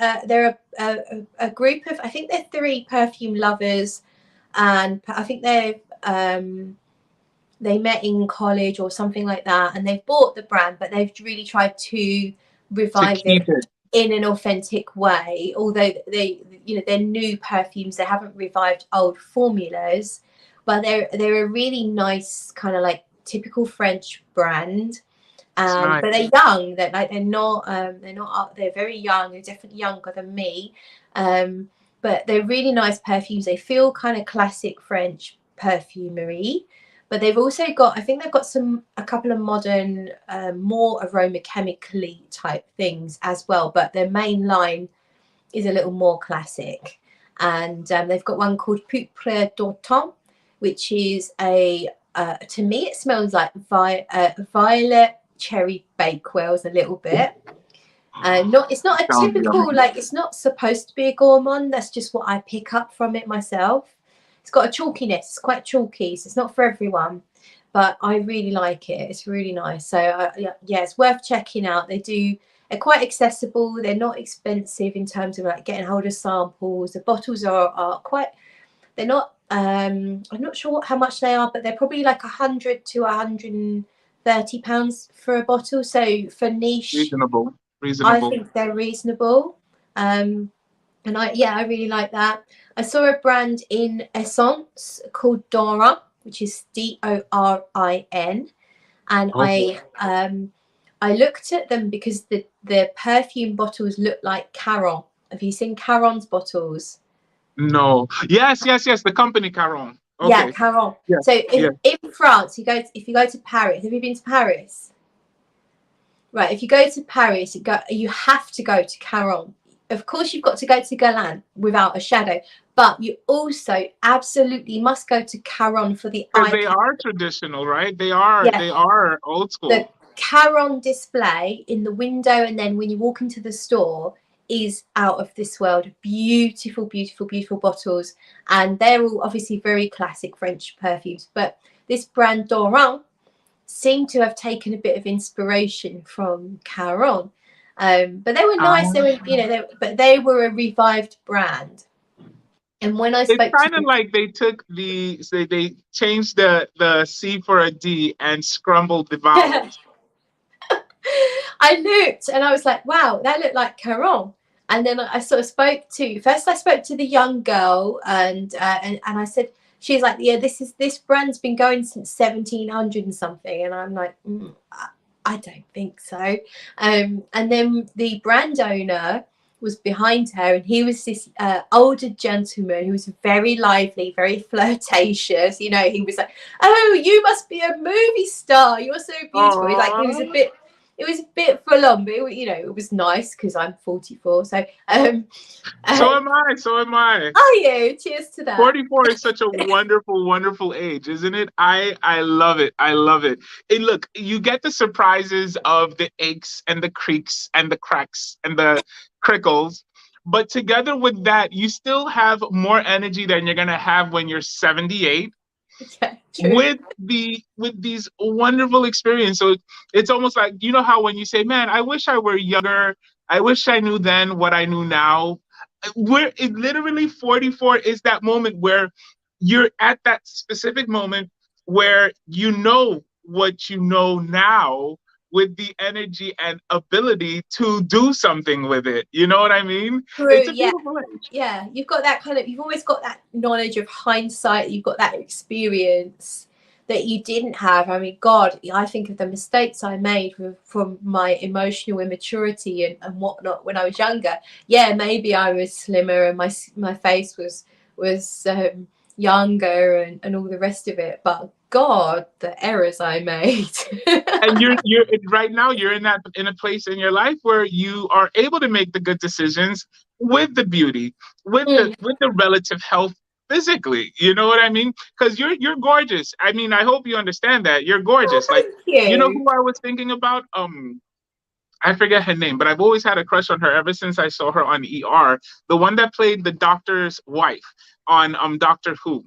a group of. I think they're three perfume lovers, and I think they met in college or something like that, and they've bought the brand, but they've really tried to
To
revive
keep
it
it.
in an authentic way. Although they're new perfumes, they haven't revived old formulas, but they're a really nice kind of like typical French brand.
It's nice.
But they're young. They're very young. They're definitely younger than me. But they're really nice perfumes. They feel kind of classic French perfumery, but they've also got, I think they've got a couple of modern, more aroma chemically type things as well. But their main line is a little more classic. And they've got one called Poupre d'Automne, which is to me, it smells like violet cherry bakewells a little bit. It's not a
Sounds
typical,
yummy.
like, it's not supposed to be a gourmand. That's just what I pick up from it myself. It's got a chalkiness. It's quite chalky, so it's not for everyone, but I really like it. It's really nice. So yeah, it's worth checking out. They're quite accessible. They're not expensive in terms of like getting hold of samples. The bottles are quite. They're not. I'm not sure how much they are, but they're probably like £100 to £130 for a bottle. So for niche,
Reasonable.
I
Reasonable.
think they're reasonable. And I really like that. I saw a brand in Essence called Dora, which is Dorin, and
Okay.
I looked at them because the perfume bottles look like Caron. Have you seen Caron's bottles?
No. Yes, yes, yes. The company Caron.
Yeah,
Okay.
Caron.
Yeah.
So
Yeah.
in France, if you go to Paris, have you been to Paris? Right, if you go to Paris, you have to go to Caron. Of course, you've got to go to Galan without a shadow, but you also absolutely must go to Caron for the
Because
eye
they
candy.
are traditional, right? They are
Yeah,
they are old
the
school.
Caron display in the window, and then when you walk into the store, is out of this world. Beautiful, beautiful, beautiful bottles, and they're all obviously very classic French perfumes. But this brand Dorin seem to have taken a bit of inspiration from Caron. But they were nice. They were, you know, but they were a revived brand. And when I
It's
spoke to
kind of like they took they changed the C for a D and scrambled the vowels.
I looked and I was like, wow, that looked like Caron. And then I sort of spoke to, first I spoke to the young girl, and I said, she's like, yeah, this brand's been going since 1700 and something. And I'm like, I don't think so. And then the brand owner was behind her, and he was this older gentleman who was very lively, very flirtatious. You know, he was like, oh, you must be a movie star, you're so beautiful. Like, he was a bit, it was a bit full on, but it, you know, it was nice because I'm 44. So
So am I. So am I.
are you? Cheers to that.
44 is such a wonderful, wonderful age, isn't it? I love it. I love it. And look, you get the surprises of the aches and the creaks and the cracks and the crickles. But together with that, you still have more energy than you're gonna have when you're 78
Yeah, true.
with these wonderful experience. So it's almost like, you know how when you say, man, I wish I were younger, I wish I knew then what I knew now. Literally 44 is that moment where you're at that specific moment where you know what you know now with the energy and ability to do something with it. You know what I mean?
True,
It's a
yeah.
beautiful age.
Yeah, you've got that kind of, you've always got that knowledge of hindsight, you've got that experience that you didn't have. I mean, God, I think of the mistakes I made from my emotional immaturity and whatnot when I was younger. Yeah, maybe I was slimmer and my face was younger and all the rest of it, but God, the errors I made.
And you're right now you're in a place in your life where you are able to make the good decisions with the beauty, with the relative health physically. You know what I mean? Because you're gorgeous. I mean, I hope you understand that you're
Oh,
gorgeous. Like,
thank
you know
you.
who I was thinking about? I forget her name, but I've always had a crush on her ever since I saw her on ER. The one that played the doctor's wife on Doctor Who.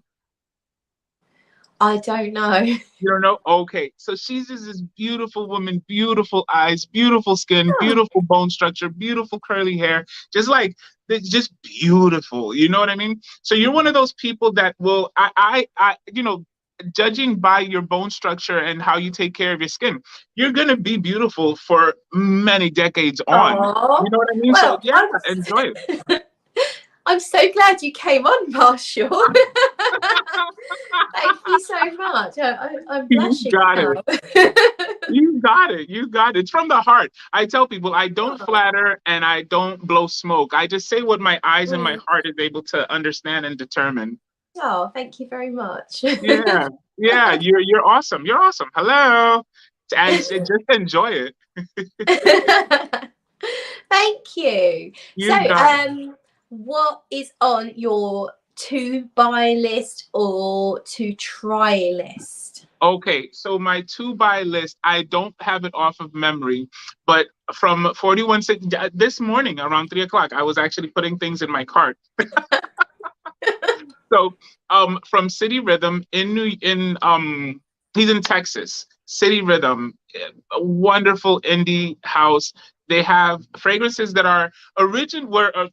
I don't know.
You don't know? Okay. So she's just this beautiful woman, beautiful eyes, beautiful skin, beautiful bone structure, beautiful curly hair. Just like it's just beautiful. You know what I mean? So you're one of those people that will you know, judging by your bone structure and how you take care of your skin, you're gonna be beautiful for many decades on. You
Oh,
know what I mean? So
well,
yeah, enjoy it.
I'm so glad you came on, Marshall. Thank you so much. I'm
You
blushing
got
now.
it. You got it. You got it. It's from the heart. I tell people I don't
Oh,
flatter and I don't blow smoke. I just say what my eyes and my
mm.
heart is able to understand and determine.
Oh, thank you very much.
Yeah. Yeah. You're awesome. You're awesome. Hello. And just enjoy it.
Thank you. So,
You got it.
what is on your to buy list or to try list?
Okay, so my to buy list, I don't have it off of memory, but from 41 this morning around 3 o'clock, I was actually putting things in my cart. So, from City Rhythm he's in Texas. City Rhythm, a wonderful indie house. They have fragrances that are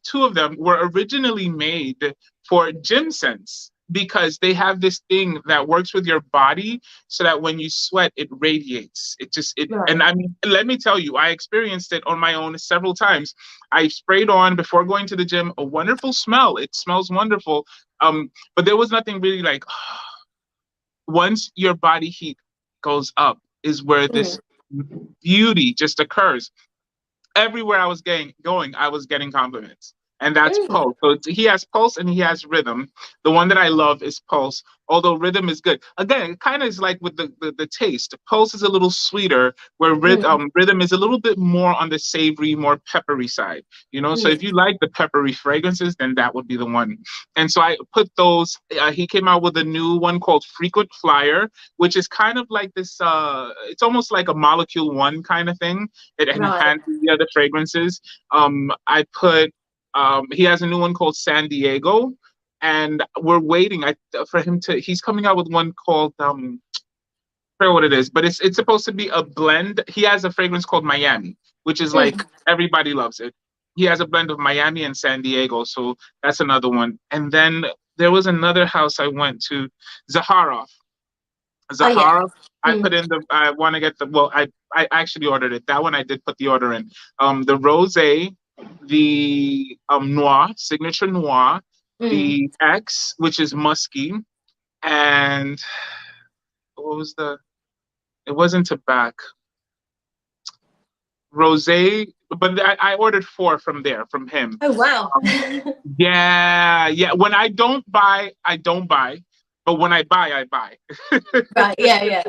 two of them were originally made for gym scents because they have this thing that works with your body so that when you sweat, it radiates. And
Right.
I mean, let me tell you, I experienced it on my own several times. I sprayed on before going to the gym, a wonderful smell. It smells wonderful. But there was nothing really like once your body heat goes up is where
Mm,
this beauty just occurs. Everywhere I was going, I was getting compliments. And that's
mm,
Pulse. So he has Pulse and he has Rhythm. The one that I love is Pulse, although Rhythm is good. Again, it kind of is like with the taste. Pulse is a little sweeter, where
mm,
Rhythm is a little bit more on the savory, more peppery side. You know, so if
mm.
you like the peppery fragrances, then that would be the one. And so I put those. He came out with a new one called Frequent Flyer, which is kind of like this. It's almost like a Molecule One kind of thing. It
Right.
enhances the other fragrances. I put he has a new one called San Diego, and we're waiting for him to. He's coming out with one called I forget what it is, but it's supposed to be a blend. He has a fragrance called Miami, which is like everybody loves it. He has a blend of Miami and San Diego, so that's another one. And then there was another house I went to, Zaharoff.
Oh yeah.
Zahara. I put in the. I want to get the. Well, I actually ordered it. That one I did put the order in. The rosé, the noir, signature noir, the X, which is musky, and what was the? It wasn't tobacco. Rosé, but I ordered four from there from him.
Oh wow.
Yeah, yeah. When I don't buy, I don't buy. But when I buy, I buy.
Right. Yeah.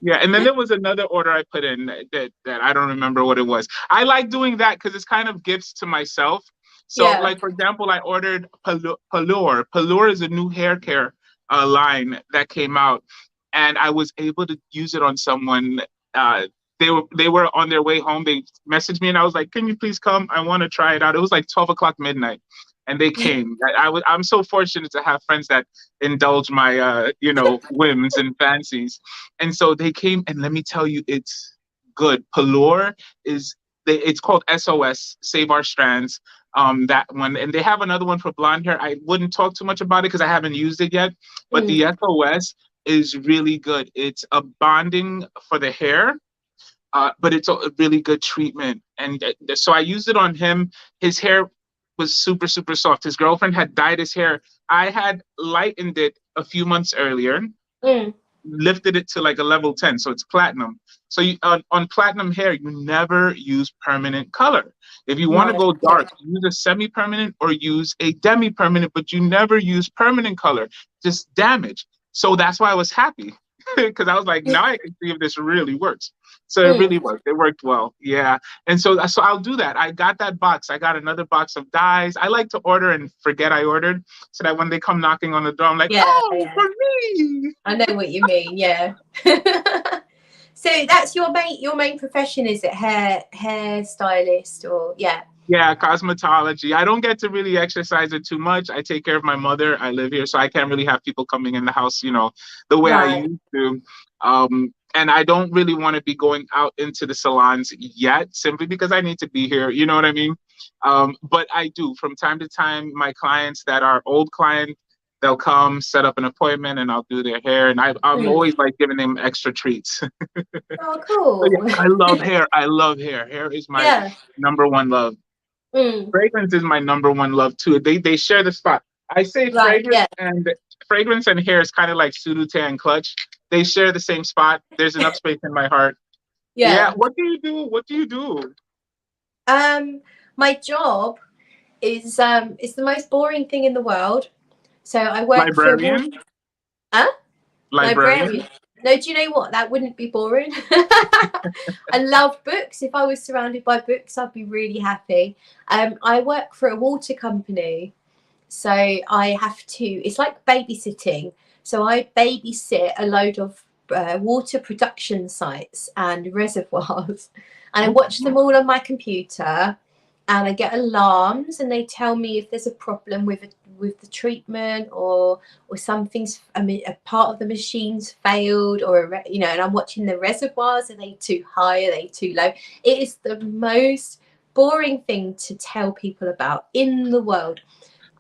Yeah, and then there was another order I put in that I don't remember what it was. I like doing that because it's kind of gifts to myself. So,
Yeah.
like for example, I ordered Pallure. Pallure is a new hair care line that came out, and I was able to use it on someone. Uh, they were on their way home. They messaged me, and I was like, "Can you please come? I want to try it out." It was like 12 o'clock midnight, and they came. I'm so fortunate to have friends that indulge my whims and fancies. And so they came, and let me tell you, it's good. Pallure it's called SOS, Save Our Strands. That one, and they have another one for blonde hair. I wouldn't talk too much about it because I haven't used it yet, but the SOS is really good. It's a bonding for the hair, but it's a really good treatment. And so I used it on him. His hair was super, super soft. His girlfriend had dyed his hair. I had lightened it a few months earlier, lifted it to like a level 10, so it's platinum. So on platinum hair, you never use permanent color. If you want to go dark, use a semi-permanent or use a demi-permanent, but you never use permanent color, just damage. So that's why I was happy, because I was like, now I can see if this really works. So it really worked. It worked well. Yeah. And so I'll do that. I got that box. I got another box of dyes. I like to order and forget I ordered, so that when they come knocking on the door, I'm like, oh, for me.
I know what you mean. Yeah. So that's your main profession, is it? Hair stylist, or yeah.
Yeah, cosmetology. I don't get to really exercise it too much. I take care of my mother. I live here, so I can't really have people coming in the house, the way I used to. And I don't really want to be going out into the salons yet, simply because I need to be here. You know what I mean? But I do from time to time. My clients that are old clients, they'll come, set up an appointment, and I'll do their hair. And I'm always like giving them extra treats.
Oh, cool.
So, yeah, I love hair. I love hair. Hair is my number one love. Fragrance is my number one love too. They share the spot. I say fragrance and hair is kind of like Sudute and Clutch. They share the same spot. There's enough space in my heart. Yeah. What do you do? What do you do?
My job is the most boring thing in the world. So I work
librarian.
Librarian. No, do you know what? That wouldn't be boring. I love books. If I was surrounded by books, I'd be really happy. I work for a water company, so I have to, it's like babysitting. So I babysit a load of water production sites and reservoirs, and I watch them all on my computer, and I get alarms, and they tell me if there's a problem with the treatment, or something's, a part of the machine's failed, or and I'm watching the reservoirs. Are they too high? Are they too low? It is the most boring thing to tell people about in the world.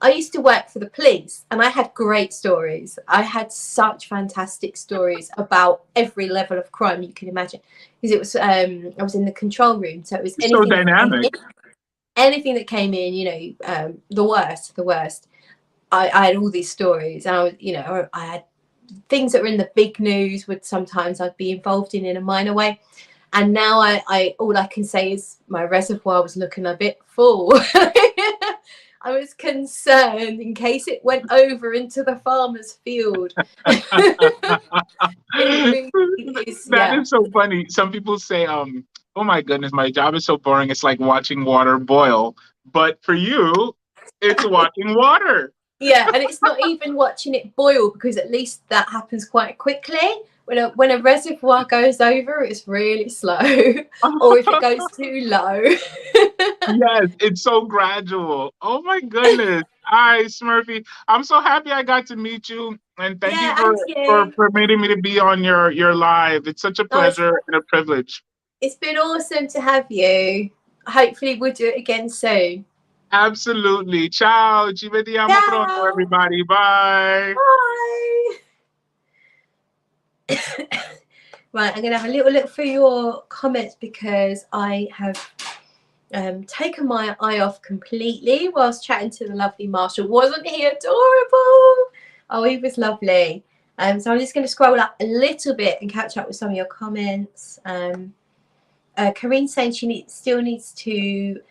I used to work for the police, and I had great stories. I had such fantastic stories about every level of crime you can imagine, because it was I was in the control room, so it was
so dynamic.
Anything that came in, the worst. I had all these stories, and I was, I had things that were in the big news. I'd be involved in a minor way, and now I all I can say is my reservoir was looking a bit full. I was concerned in case it went over into the farmer's field.
That is so funny. Some people say, oh my goodness, my job is so boring. It's like watching water boil. But for you, it's watching water.
Yeah, and it's not even watching it boil, because at least that happens quite quickly. When a reservoir goes over, it's really slow, or if it goes too low.
Yes, it's so gradual. Oh my goodness. Hi, Smurfy. I'm so happy I got to meet you, and thank you for permitting me to be on your live. It's such a pleasure and a privilege.
It's been awesome to have you. Hopefully we'll do it again soon.
Absolutely. Ciao. Ci vediamo pronto,
Ciao.
everybody. Bye.
Bye. Right, I'm going to have a little look through your comments because I have taken my eye off completely whilst chatting to the lovely Marshall. Wasn't he adorable? Oh, he was lovely. So I'm just going to scroll up a little bit and catch up with some of your comments. Corinne saying she still needs to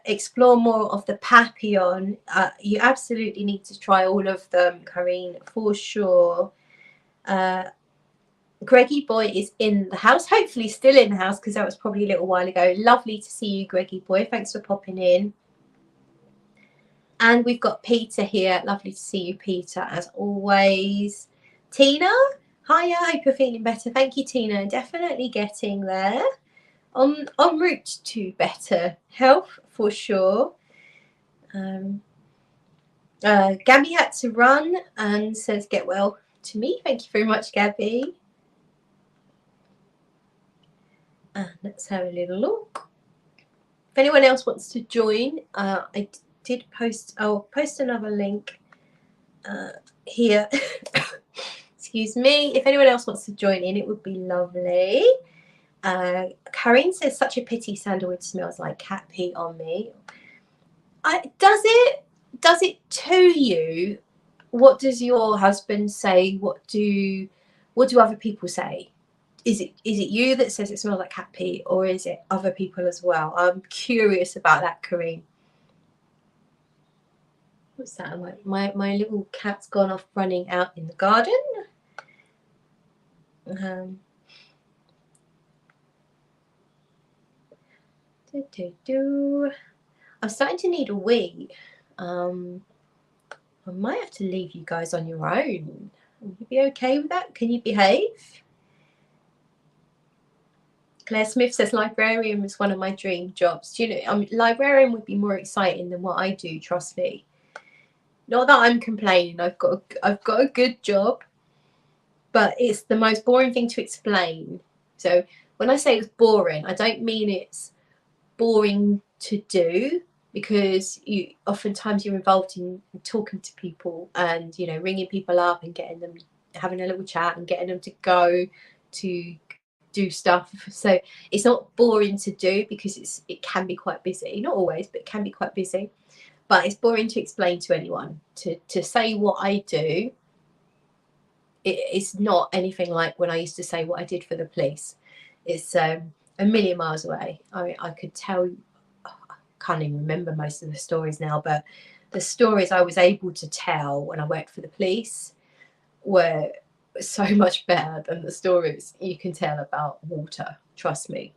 explore more of the Papillon. You absolutely need to try all of them, Corinne, for sure. Greggy Boy is in the house, hopefully still in the house because that was probably a little while ago. Lovely to see you, Greggy Boy. Thanks for popping in. And we've got Peter here. Lovely to see you, Peter, as always. Tina, hiya. Hope you're feeling better. Thank you, Tina. Definitely getting there. En route to better health for sure. Gabby had to run and says get well to me. Thank you very much, Gabby. And let's have a little look. If anyone else wants to join, I did post. I'll post another link here. Excuse me. If anyone else wants to join in, it would be lovely. Karine says, such a pity sandalwood smells like cat pee on me. Does it to you? What does your husband say? What do other people say? Is it you that says it smells like cat pee, or is it other people as well? I'm curious about that, Karine. What's that? My little cat's gone off running out in the garden. I'm starting to need a wee. I might have to leave you guys on your own. Will you be okay with that? Can you behave? Claire Smith says librarian was one of my dream jobs. Do you know, librarian would be more exciting than what I do, trust me. Not that I'm complaining. I've got a good job, but it's the most boring thing to explain. So when I say it's boring, I don't mean it's boring to do, because oftentimes you're involved in talking to people and ringing people up and getting them, having a little chat and getting them to go to do stuff. So it's not boring to do because it can be quite busy. Not always, but it can be quite busy. But it's boring to explain to anyone. To say what I do, it's not anything like when I used to say what I did for the police. It's a million miles away. I mean, I could tell, I can't even remember most of the stories now, but the stories I was able to tell when I worked for the police were so much better than the stories you can tell about water, trust me.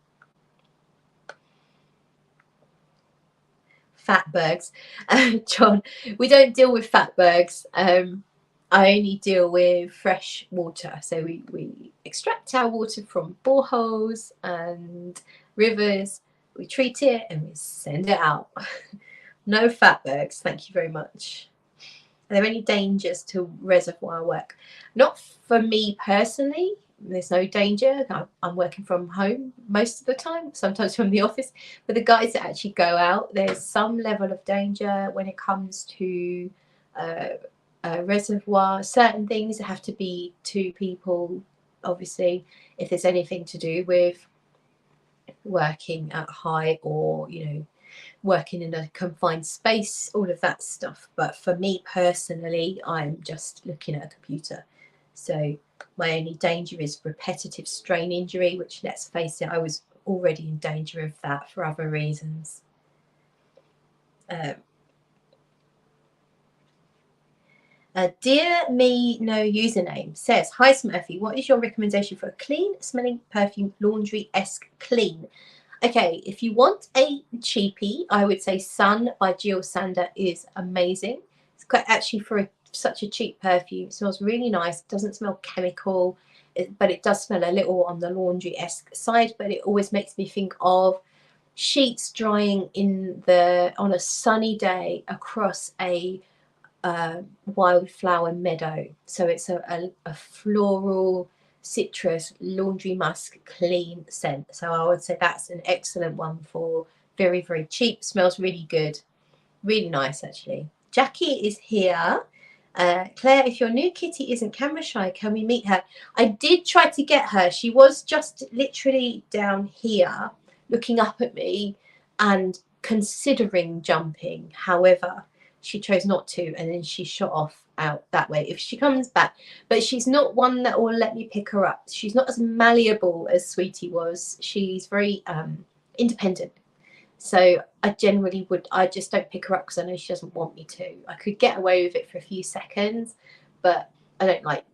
Fatbergs. John, we don't deal with fatbergs. I only deal with fresh water. So we extract our water from boreholes and rivers. We treat it and we send it out. No fatbergs. Thank you very much. Are there any dangers to reservoir work? Not for me personally. There's no danger. I'm working from home most of the time, sometimes from the office. But the guys that actually go out, there's some level of danger when it comes to reservoir. Certain things have to be two people, obviously, if there's anything to do with working at height or working in a confined space, all of that stuff. But for me personally, I'm just looking at a computer. So my only danger is repetitive strain injury, which, let's face it, I was already in danger of that for other reasons. Dear Me No Username says, hi Smurfy, what is your recommendation for a clean smelling perfume, laundry-esque clean? Okay, if you want a cheapie, I would say Sun by Jill Sander is amazing. It's quite actually for such a cheap perfume. It smells really nice. It doesn't smell chemical, but it does smell a little on the laundry-esque side. But it always makes me think of sheets drying on a sunny day across a wildflower meadow. So it's a floral citrus laundry musk clean scent. So I would say that's an excellent one for very, very cheap. Smells really good. Really nice, actually. Jackie is here. Claire, if your new kitty isn't camera shy, can we meet her? I did try to get her. She was just literally down here looking up at me and considering jumping. However, she chose not to, and then she shot off out that way. If she comes back, but she's not one that will let me pick her up. She's not as malleable as Sweetie was. She's very independent. So I generally I just don't pick her up because I know she doesn't want me to. I could get away with it for a few seconds, but I don't like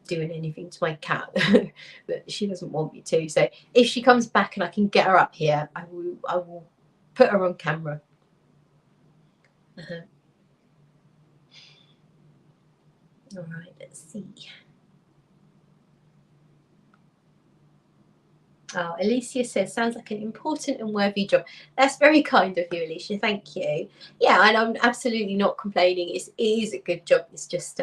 doing anything to my cat that she doesn't want me to. So if she comes back and I can get her up here, I will put her on camera. All right, let's see. Oh, Alicia says, sounds like an important and worthy job. That's very kind of you, Alicia. Thank you. Yeah, and I'm absolutely not complaining. It is a good job. It's just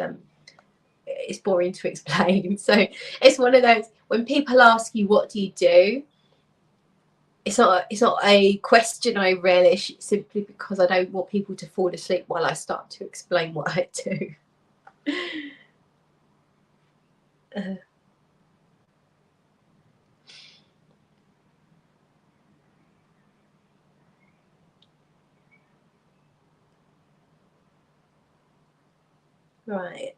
it's boring to explain. So it's one of those, when people ask you what do you do, it's not a question I relish, simply because I don't want people to fall asleep while I start to explain what I do. Right.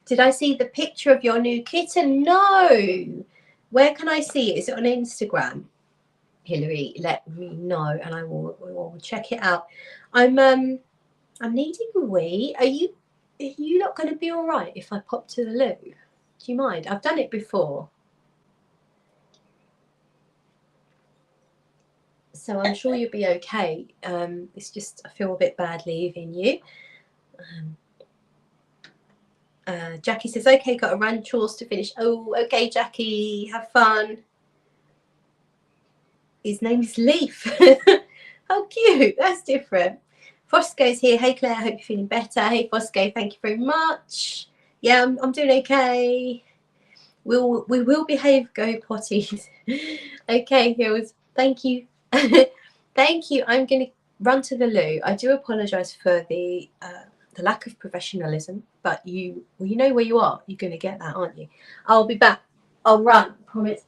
Did I see the picture of your new kitten? No. Where can I see it? Is it on Instagram? Hillary, let me know and I will check it out. I'm needing a wee. Are you not going to be all right if I pop to the loo? Do you mind? I've done it before, so I'm sure you'll be okay. It's just I feel a bit bad leaving you. Jackie says, okay, got to run, chores to finish. Oh, okay, Jackie, have fun. His name is Leaf. How cute. That's different. Fosco's here. Hey, Claire, I hope you're feeling better. Hey, Fosco, thank you very much. Yeah, I'm doing okay. We will behave, go potties. Okay, Hills, thank you. Thank you. I'm going to run to the loo. I do apologise for the lack of professionalism, but you know where you are. You're going to get that, aren't you? I'll be back. I'll run, promise.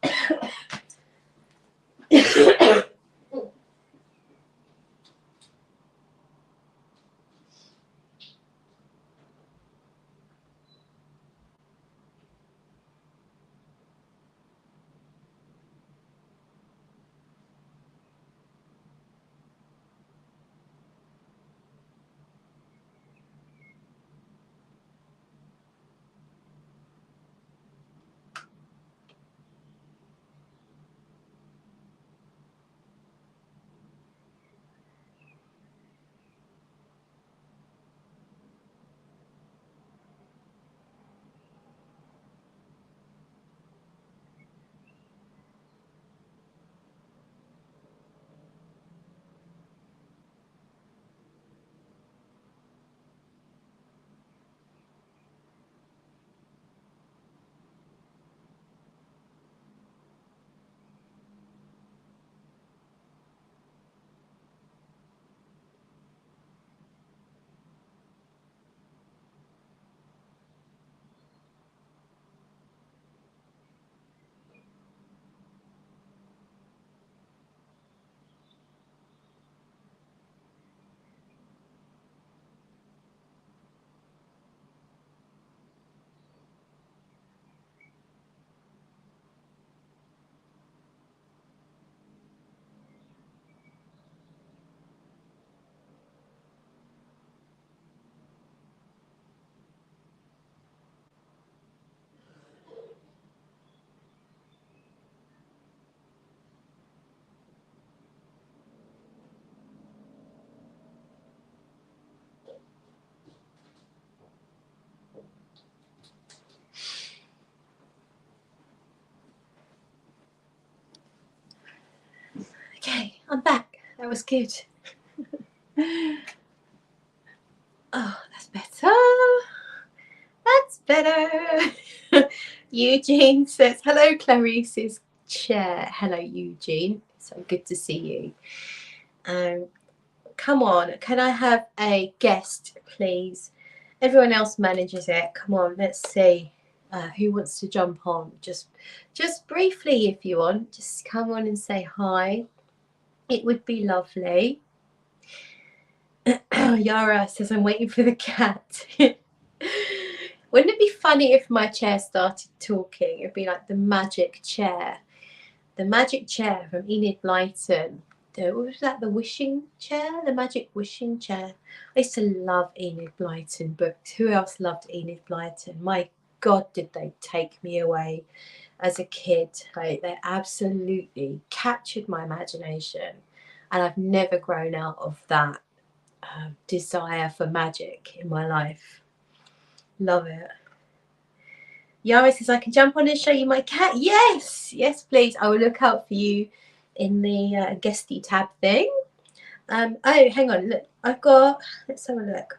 Okay, I'm back. That was good. Oh, that's better. That's better. Eugene says, hello, Clarice's chair. Hello, Eugene. So good to see you. Come on, can I have a guest, please? Everyone else manages it. Come on, let's see. Who wants to jump on? Just briefly, if you want. Just come on and say hi. It would be lovely. Yara says, I'm waiting for the cat. Wouldn't it be funny if my chair started talking? It'd be like the magic chair. The magic chair from Enid Blyton. What was that? The wishing chair? The magic wishing chair. I used to love Enid Blyton books. Who else loved Enid Blyton? My God, did they take me away as a kid. Like, they absolutely captured my imagination. And I've never grown out of that desire for magic in my life. Love it. Yara says, I can jump on and show you my cat. Yes, yes, please. I will look out for you in the guesty tab thing. Oh, hang on. Look, let's have a look.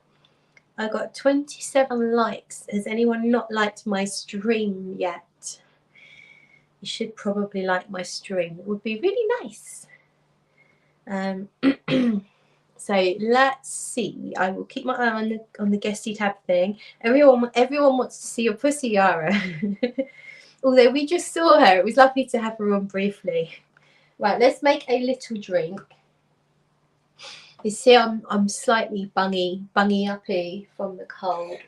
I got 27 likes. Has anyone not liked my stream yet? You should probably like my stream. It would be really nice. So let's see. I will keep my eye on the guesty tab thing. Everyone wants to see your pussy, Yara. Although we just saw her. It was lovely to have her on briefly. Right, let's make a little drink. You see, I'm slightly bungy uppy from the cold.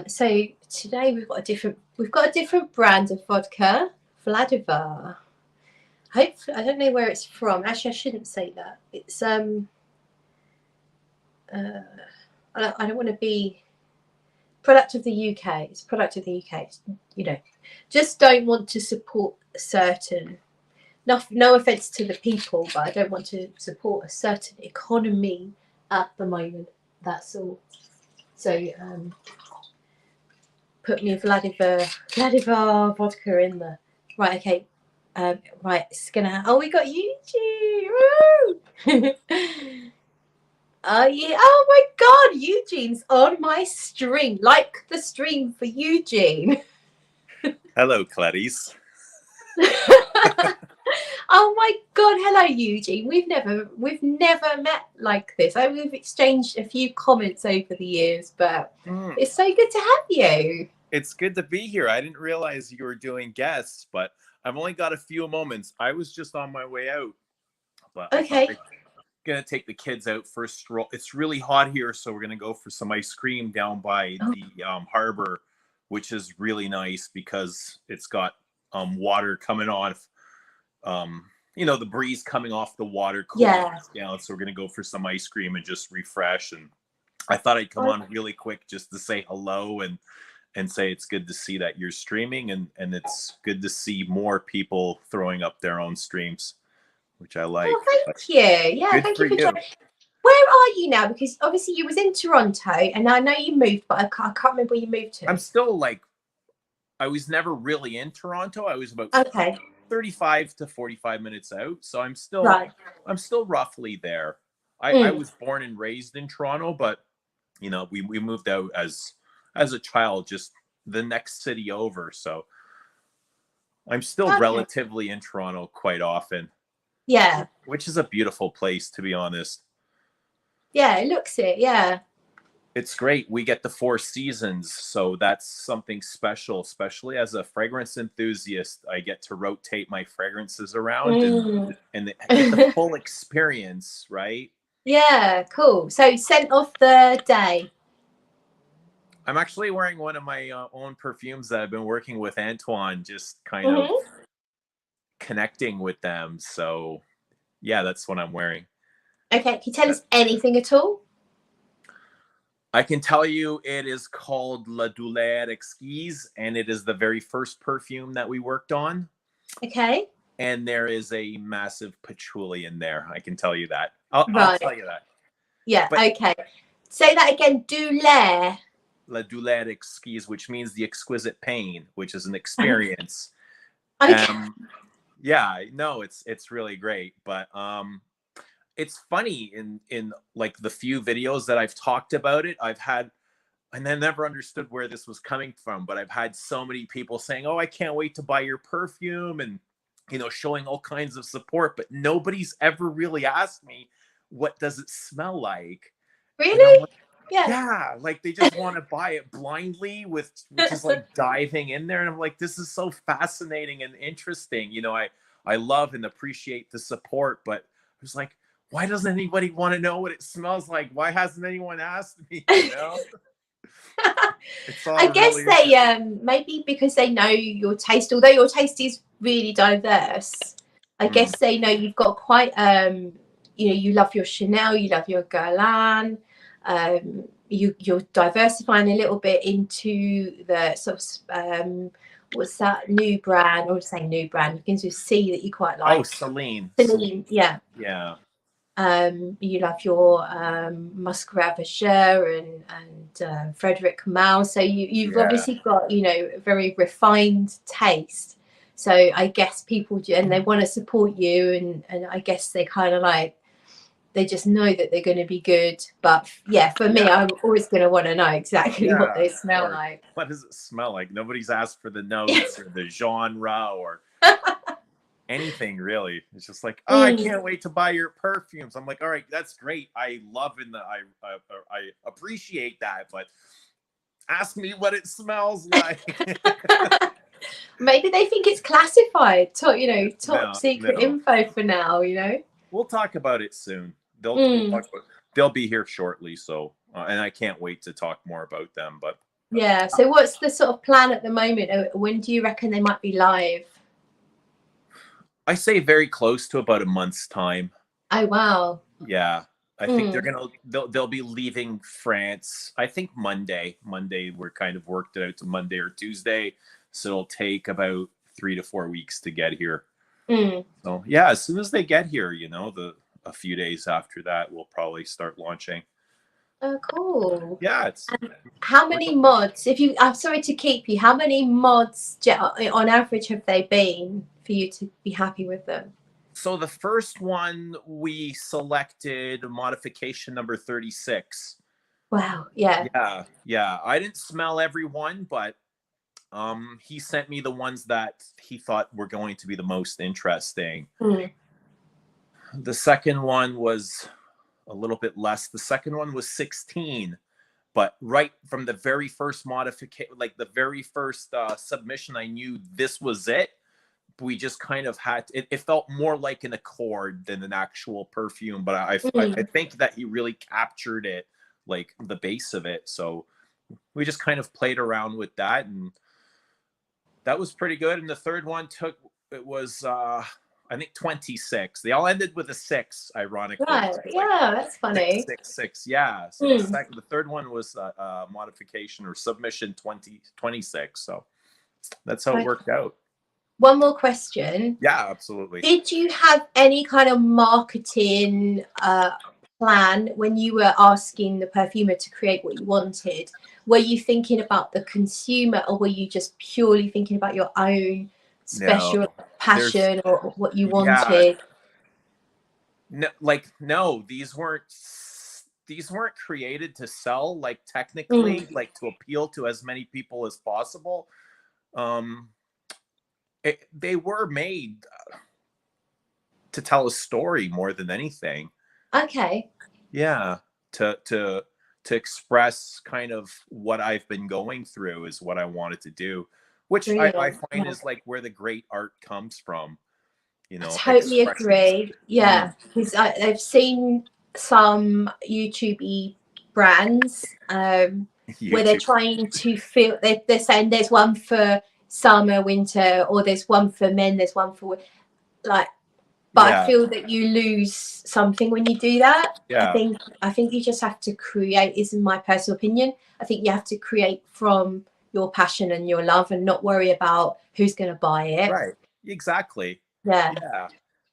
So today we've got a different brand of vodka, Vladivar. Hopefully, I don't know where it's from. Actually, I shouldn't say that. It's I don't want to be product of the UK. It's product of the UK. You know, just don't want to support certain. No offense to the people, but I don't want to support a certain economy at the moment. That's all. So put me Vladivar vodka in there. Right, okay. Right, it's gonna. Oh, we got Eugene. Woo! Oh yeah! Oh my God, Eugene's on my stream. Like the stream for Eugene.
Hello, Clarice.
Oh my God! Hello, Eugene. We've never met like this. We've exchanged a few comments over the years, but it's so good to have you.
It's good to be here. I didn't realize you were doing guests, but I've only got a few moments. I was just on my way out, but
Okay.
I'm gonna take the kids out for a stroll. It's really hot here, so we're gonna go for some ice cream down by the harbor, which is really nice because it's got water coming off. The breeze coming off the water cooling down. So we're gonna go for some ice cream and just refresh. And I thought I'd come on really quick just to say hello and say it's good to see that you're streaming, and it's good to see more people throwing up their own streams, which I like.
Oh, thank you. Yeah, thank you for joining. Where are you now? Because obviously you was in Toronto, and I know you moved, but I can't remember where you moved to.
I'm still I was never really in Toronto. I was about 35 to 45 minutes out, so I'm still roughly there. I was born and raised in Toronto, but we moved out as a child, just the next city over. So I'm still relatively in Toronto quite often.
Yeah.
Which is a beautiful place, to be honest.
Yeah, it looks it. Yeah.
It's great. We get the 4 seasons, so that's something special, especially as a fragrance enthusiast. I get to rotate my fragrances around and get the full experience, right?
Yeah, cool. So scent of the day.
I'm actually wearing one of my own perfumes that I've been working with Antoine, just kind of connecting with them. So yeah, that's what I'm wearing.
Okay, can you tell us anything at all?
I can tell you it is called La Douleur Exquise, and it is the very first perfume that we worked on.
Okay.
And there is a massive patchouli in there. I can tell you that. I'll tell you that.
Yeah, okay. Say that again, Douleur.
La Douleur Exquise, which means the exquisite pain, which is an experience.
Okay.
Yeah, no, it's really great. But it's funny in like the few videos that I've talked about it, I've had and I never understood where this was coming from, but I've had so many people saying, "Oh, I can't wait to buy your perfume," and showing all kinds of support, but nobody's ever really asked me, what does it smell like? And I'm
Really?
like,
Yeah.
yeah, like they just want to buy it blindly with just like diving in there. And I'm like, this is so fascinating and interesting. I love and appreciate the support, but I was like, why doesn't anybody want to know what it smells like? Why hasn't anyone asked me? It's all
I guess
really
they maybe because they know your taste, although your taste is really diverse. I guess they know you've got quite you love your Chanel, you love your Guerlain, you're diversifying a little bit into the sort of what's that new brand? I would say new brand begins with C that you quite like.
Oh, Celine.
Yeah.
Yeah.
You love your Muscat Vacheur and Frederic Malle. So you've obviously got a very refined taste. So I guess people do, and they want to support you, and I guess they kind of like, they just know that they're going to be good. But yeah, for me, I'm always going to want to know exactly what they smell like.
What does it smell like? Nobody's asked for the notes or the genre or anything really. It's just like, oh, I can't wait to buy your perfumes. I'm like, all right, that's great. I love and I appreciate that, but ask me what it smells like.
Maybe they think it's classified, top secret info for now.
We'll talk about it soon. They'll be here shortly, so and I can't wait to talk more about them. But
yeah, so what's the sort of plan at the moment? When do you reckon they might be live?
I say very close to about a month's time.
Oh wow.
Yeah. I think they'll be leaving France. I think Monday. We're kind of worked it out to Monday or Tuesday. So it'll take about 3 to 4 weeks to get here. So yeah, as soon as they get here, a few days after that, we'll probably start launching.
Oh, cool.
Yeah.
How many mods, I'm sorry to keep you, how many mods on average have they been for you to be happy with them?
So the first one we selected modification number 36.
Wow. Yeah.
Yeah. I didn't smell every one, but he sent me the ones that he thought were going to be the most interesting. The second one was a little bit less. The second one was 16, but right from the very first modification, like the very first submission, I knew this was it. We just kind of had it felt more like an accord than an actual perfume, but I think that he really captured it, like the base of it. So we just kind of played around with that, and that was pretty good. And the third one was I think 26. They all ended with a 6, ironically.
Right. Yeah, that's funny.
6. Yeah. So the third one was modification or submission 26. So that's how it worked out.
One more question.
Yeah, absolutely.
Did you have any kind of marketing plan when you were asking the perfumer to create what you wanted? Were you thinking about the consumer, or were you just purely thinking about your own special passion or what you wanted?
No, these weren't created to sell, like technically, like to appeal to as many people as possible. They were made to tell a story more than anything.
Okay.
Yeah, to express kind of what I've been going through is what I wanted to do, which I find is like where the great art comes from. I
totally agree. Yeah, because I've seen some YouTube brands where they're trying to feel, they're saying there's one for summer, winter, or there's one for men, there's one for I feel that you lose something when you do that. I think you just have to create, is my personal opinion, I think you have to create from your passion and your love and not worry about who's going to buy it.
Right. Exactly. Yeah.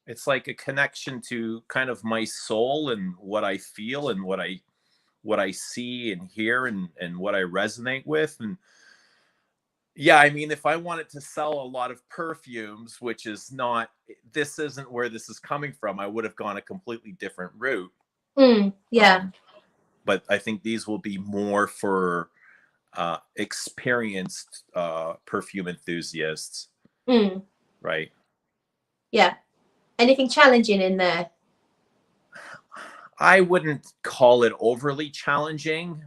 It's like a connection to kind of my soul and what I feel and what I see and hear and what I resonate with. And yeah, I mean, if I wanted to sell a lot of perfumes, which is not, this isn't where this is coming from, I would have gone a completely different route.
Yeah.
But I think these will be more for experienced perfume enthusiasts,
Mm.
right?
Yeah. Anything challenging in there?
I wouldn't call it overly challenging.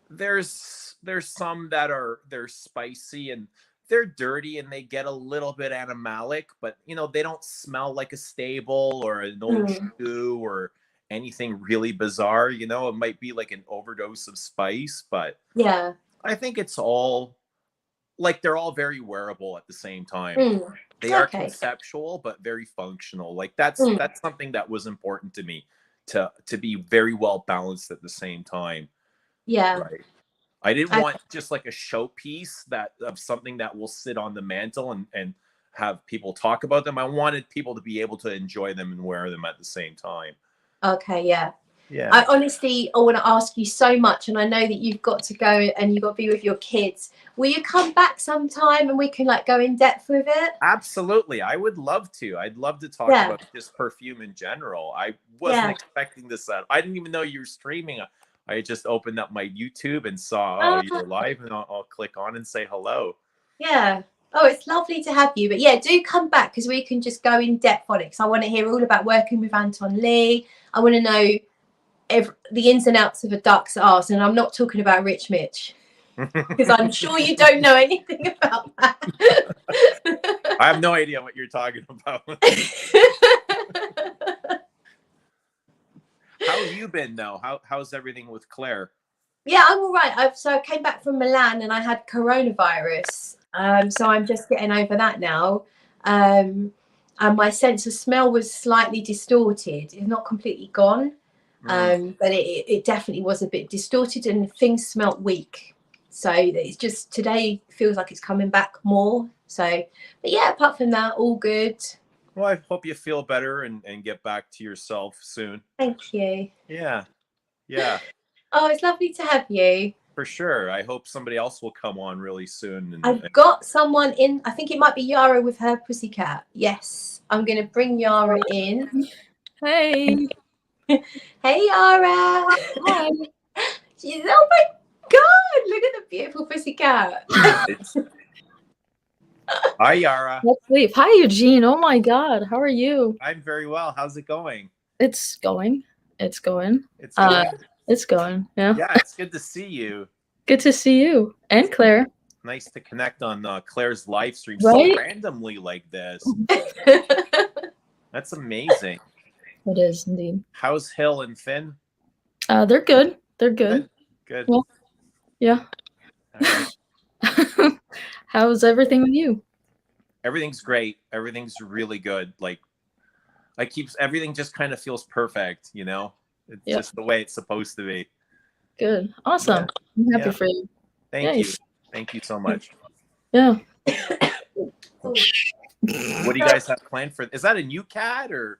There's some that they're spicy and they're dirty and they get a little bit animalic, but they don't smell like a stable or an old shoe or anything really bizarre. It might be like an overdose of spice, but
Yeah.
I think it's all like they're all very wearable at the same time.
Mm.
They are
Okay.
conceptual but very functional. Like that's something that was important to me, to be very well balanced at the same time.
Yeah.
Right. I didn't
Okay.
want just like a showpiece of something that will sit on the mantle and have people talk about them. I wanted people to be able to enjoy them and wear them at the same time.
Okay, yeah.
Yeah.
I honestly, I want to ask you so much, and I know that you've got to go and you've got to be with your kids. Will you come back sometime and we can like go in depth with it?
Absolutely. I would love to. I'd love to talk about just perfume in general. I wasn't expecting this. I didn't even know you were streaming. I just opened up my YouTube and saw, you were live, and I'll click on and say hello.
Yeah. Oh, it's lovely to have you. But yeah, do come back because we can just go in depth on it. Because I want to hear all about working with Anton Lee. I want to know the ins and outs of a duck's arse. And I'm not talking about Rich Mitch, because I'm sure you don't know anything about that.
I have no idea what you're talking about. How have you been though? How's everything with Claire?
Yeah, I'm all right. I came back from Milan and I had coronavirus. So I'm just getting over that now. And my sense of smell was slightly distorted. It's not completely gone, but it definitely was a bit distorted and things smelt weak. So it's just today feels like it's coming back more. So, but yeah, apart from that, all good.
Well, I hope you feel better and get back to yourself soon.
Thank you.
Yeah. Yeah.
Oh, it's lovely to have you.
For sure. I hope somebody else will come on really soon.
I've got someone in. I think it might be Yara with her pussycat. Yes, I'm going to bring Yara in.
Hey.
Hey, Yara.
Hi.
She's, oh my God, look at the beautiful pussycat.
Hi, Yara.
Let's leave. Hi, Eugene. Oh my God. How are you?
I'm very well. How's it going?
It's going. It's going.
It's going.
It's going. Yeah.
Yeah, it's good to see you.
Good to see you and Claire.
Nice to connect on Claire's live stream
Right?
so randomly like this. That's amazing.
It is indeed.
How's Hill and Finn?
They're good. They're good.
Good.
Yeah.
All right.
How's everything with you?
Everything's great. Everything's really good. Like everything just kind of feels perfect, It's just the way it's supposed to be.
Good. Awesome.
Yeah.
I'm happy for you.
Thank you. Thank you so much.
Yeah.
What do you guys have planned for? Is that a new cat or?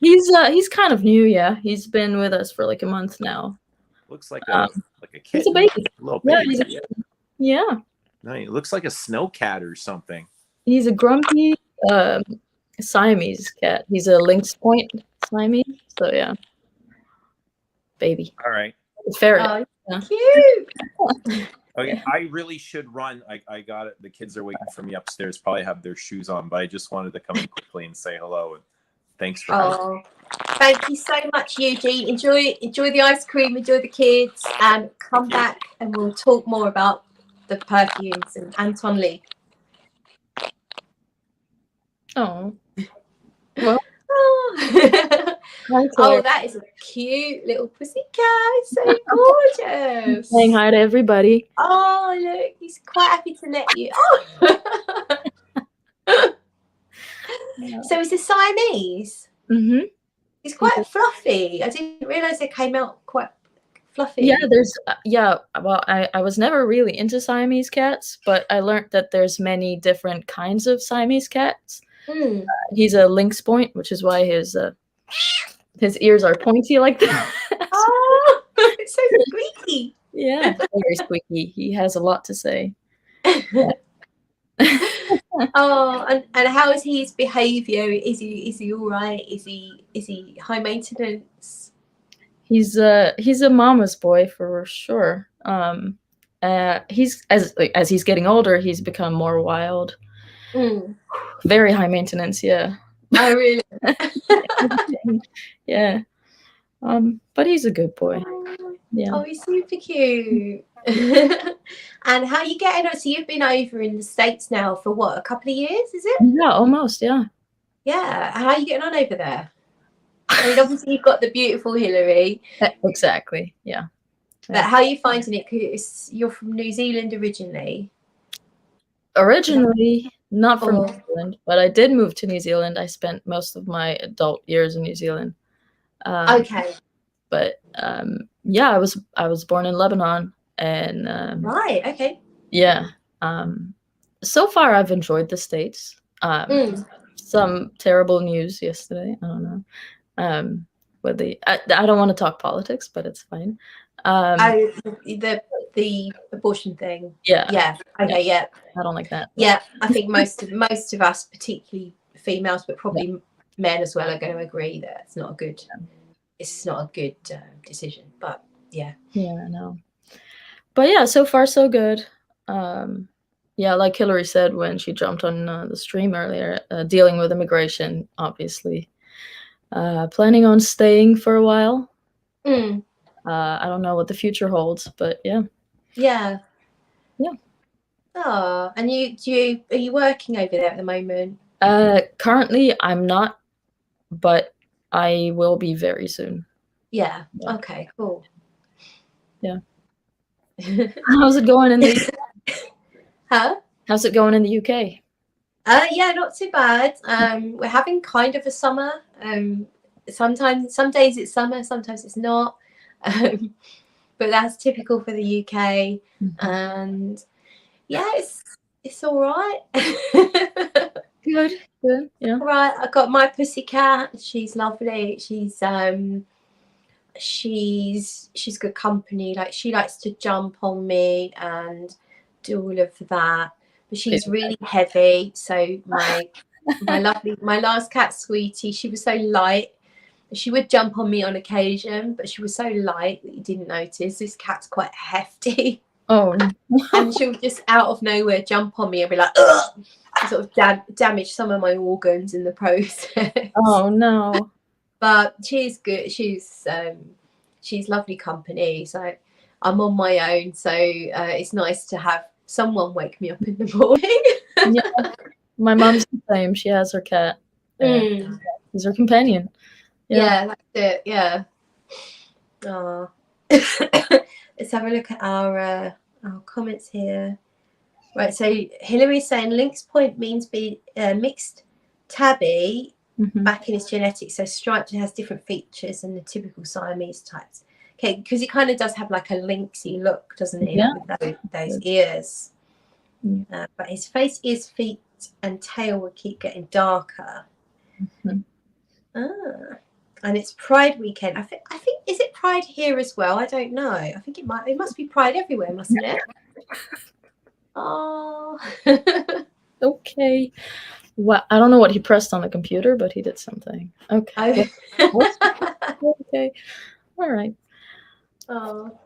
He's kind of new, yeah. He's been with us for like a month now.
Looks like a kitten.
He's a baby.
A little baby.
Yeah.
No, he looks like a snow cat or something.
He's a grumpy Siamese cat. He's a lynx point Siamese. So yeah. Baby.
All right.
Ferret.
Oh, cute.
Okay, I really should run. I got it. The kids are waiting for me upstairs. Probably have their shoes on, but I just wanted to come in quickly and say hello and thanks for coming.
Thank you so much, Eugene. Enjoy the ice cream, enjoy the kids, and come back and we'll talk more about the perfumes and Anton Lee.
Oh. Well.
Oh, that is a cute little pussycat. It's so gorgeous.
Saying hi to everybody.
Oh, look, he's quite happy to let you. Oh. So it's a Siamese.
Mm-hmm.
He's quite fluffy. I didn't realize it came out quite fluffy.
Yeah, well, I was never really into Siamese cats, but I learned that there's many different kinds of Siamese cats. He's a lynx point, which is why his ears are pointy like that.
Oh, it's so squeaky.
Yeah, very squeaky. He has a lot to say.
Oh, and how is his behaviour? Is he all right? Is he high maintenance?
He's a mama's boy for sure. He's as he's getting older, he's become more wild. Very high maintenance, yeah.
Oh, really?
Yeah. But he's a good boy. Yeah.
Oh, he's super cute. And how are you getting on? So you've been over in the States now for what, a couple of years, is it?
Yeah, almost, yeah.
Yeah. How are you getting on over there? I mean, obviously you've got the beautiful Hillary.
Exactly, yeah.
But how are you finding it? Because you're from New Zealand originally.
Originally, not from
Oh.
New Zealand, but I did move to New Zealand. I spent most of my adult years in New Zealand.
Okay.
But yeah, I was born in Lebanon, and
Right. Okay.
yeah. So far, I've enjoyed the States. Some terrible news yesterday. I don't know. With I don't want to talk politics, but it's fine.
The abortion thing.
Yeah.
Yeah. Okay. Yeah.
I don't like that.
Yeah. I think most of us, particularly females, but probably men as well, are going to agree that it's not a good. It's not a good decision. But yeah.
Yeah, I know. But yeah, so far so good. Yeah, like Hillary said when she jumped on the stream earlier, dealing with immigration, obviously. Planning on staying for a while. I don't know what the future holds, but yeah.
Yeah.
Yeah.
Oh, and are you working over there at the moment?
Currently, I'm not, but I will be very soon.
Yeah. Okay. Cool.
Yeah. How's it going in the
Huh?
How's it going in the UK?
Yeah, not too bad. We're having kind of a summer. Some days it's summer, sometimes it's not. But that's typical for the UK. And yeah, it's all right.
Good. Yeah.
Right. I got my pussycat. She's lovely. She's good company. Like, she likes to jump on me and do all of that. But she's really heavy. So my last cat, Sweetie, she was so light. She would jump on me on occasion, but she was so light that you didn't notice. This cat's quite hefty.
Oh.
And she'll just out of nowhere jump on me and be like, ugh! Sort of damage some of my organs in the process.
Oh no.
But she's good. She's lovely company. So I'm on my own. So it's nice to have someone wake me up in the morning.
Yeah. My mom's the same. She has her cat. He's her companion.
Yeah, that's it. Yeah. Oh. Let's have a look at our comments here. Right, so Hillary's saying Lynx Point means be mixed tabby back in his genetics. So striped has different features than the typical Siamese types. Okay, because he kind of does have like a lynxy look, doesn't he?
Yeah.
With those ears. But his face, ears, feet, and tail will keep getting darker. And it's Pride weekend. I think is it Pride here as well? I don't know. I think it must be Pride everywhere, mustn't it? Oh.
Okay. Well, I don't know what he pressed on the computer, but he did something. Okay. Okay. All right.
Oh.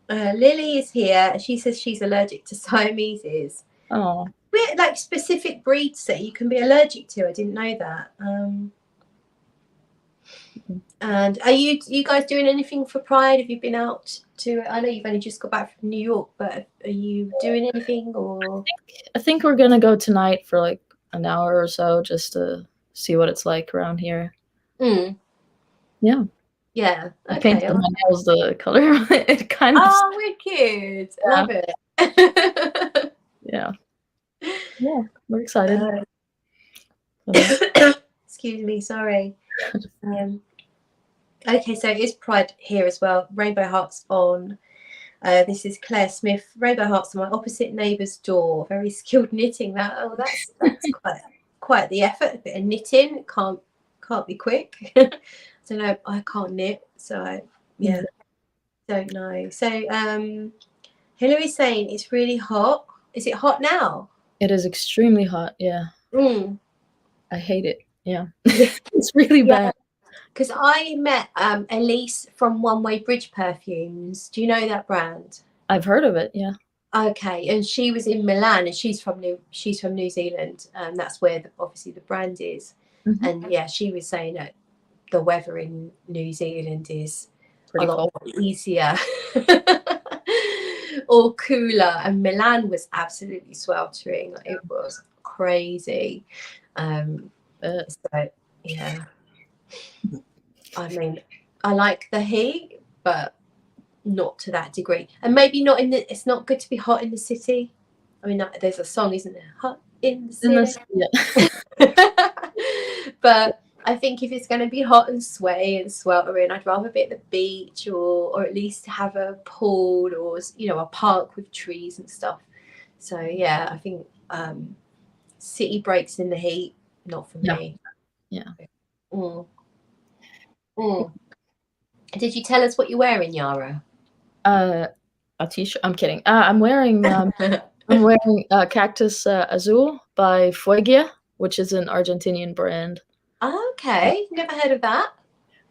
Lily is here. She says she's allergic to Siameses.
Oh.
We're like specific breeds that you can be allergic to. I didn't know that. And are you guys doing anything for Pride? Have you been out to? I know you've only just got back from New York, but are you doing anything? Or
I think we're gonna go tonight for like an hour or so just to see what it's like around here. Yeah.
Yeah.
I
Okay.
painted my nails the color. It kind of.
Oh, wicked! Love it.
Yeah. Yeah, we're excited.
Excuse me. Sorry. Okay, so it is Pride here as well. Rainbow hearts on. This is Claire Smith. Rainbow hearts on my opposite neighbour's door. Very skilled knitting. That's quite the effort. A bit of knitting. Can't be quick. I don't know. I can't knit, so don't know. So Hillary's saying it's really hot. Is it hot now?
It is extremely hot. Yeah. I hate it. Yeah. It's really bad.
Because I met Elise from One Way Bridge Perfumes. Do you know that brand?
I've heard of it. Yeah.
Okay, and she was in Milan, and she's from New Zealand, and that's where obviously the brand is.
Mm-hmm.
And yeah, she was saying that the weather in New Zealand is
Pretty
a lot
cold.
more easier or cooler, and Milan was absolutely sweltering. Like, it was crazy. So yeah, I mean, I like the heat, but not to that degree, and maybe not in the. It's not good to be hot in the city. I mean, there's a song, isn't there? Hot in the city.
Yeah.
But I think if it's going to be hot and sweaty and sweltering, I'd rather be at the beach or at least have a pool or, you know, a park with trees and stuff. So yeah, I think city breaks in the heat, not for me.
Yeah.
Did you tell us what you're wearing, Yara?
A t-shirt. I'm kidding. I'm wearing Cactus Azul by Fuegia, which is an Argentinian brand.
Okay, never heard of that.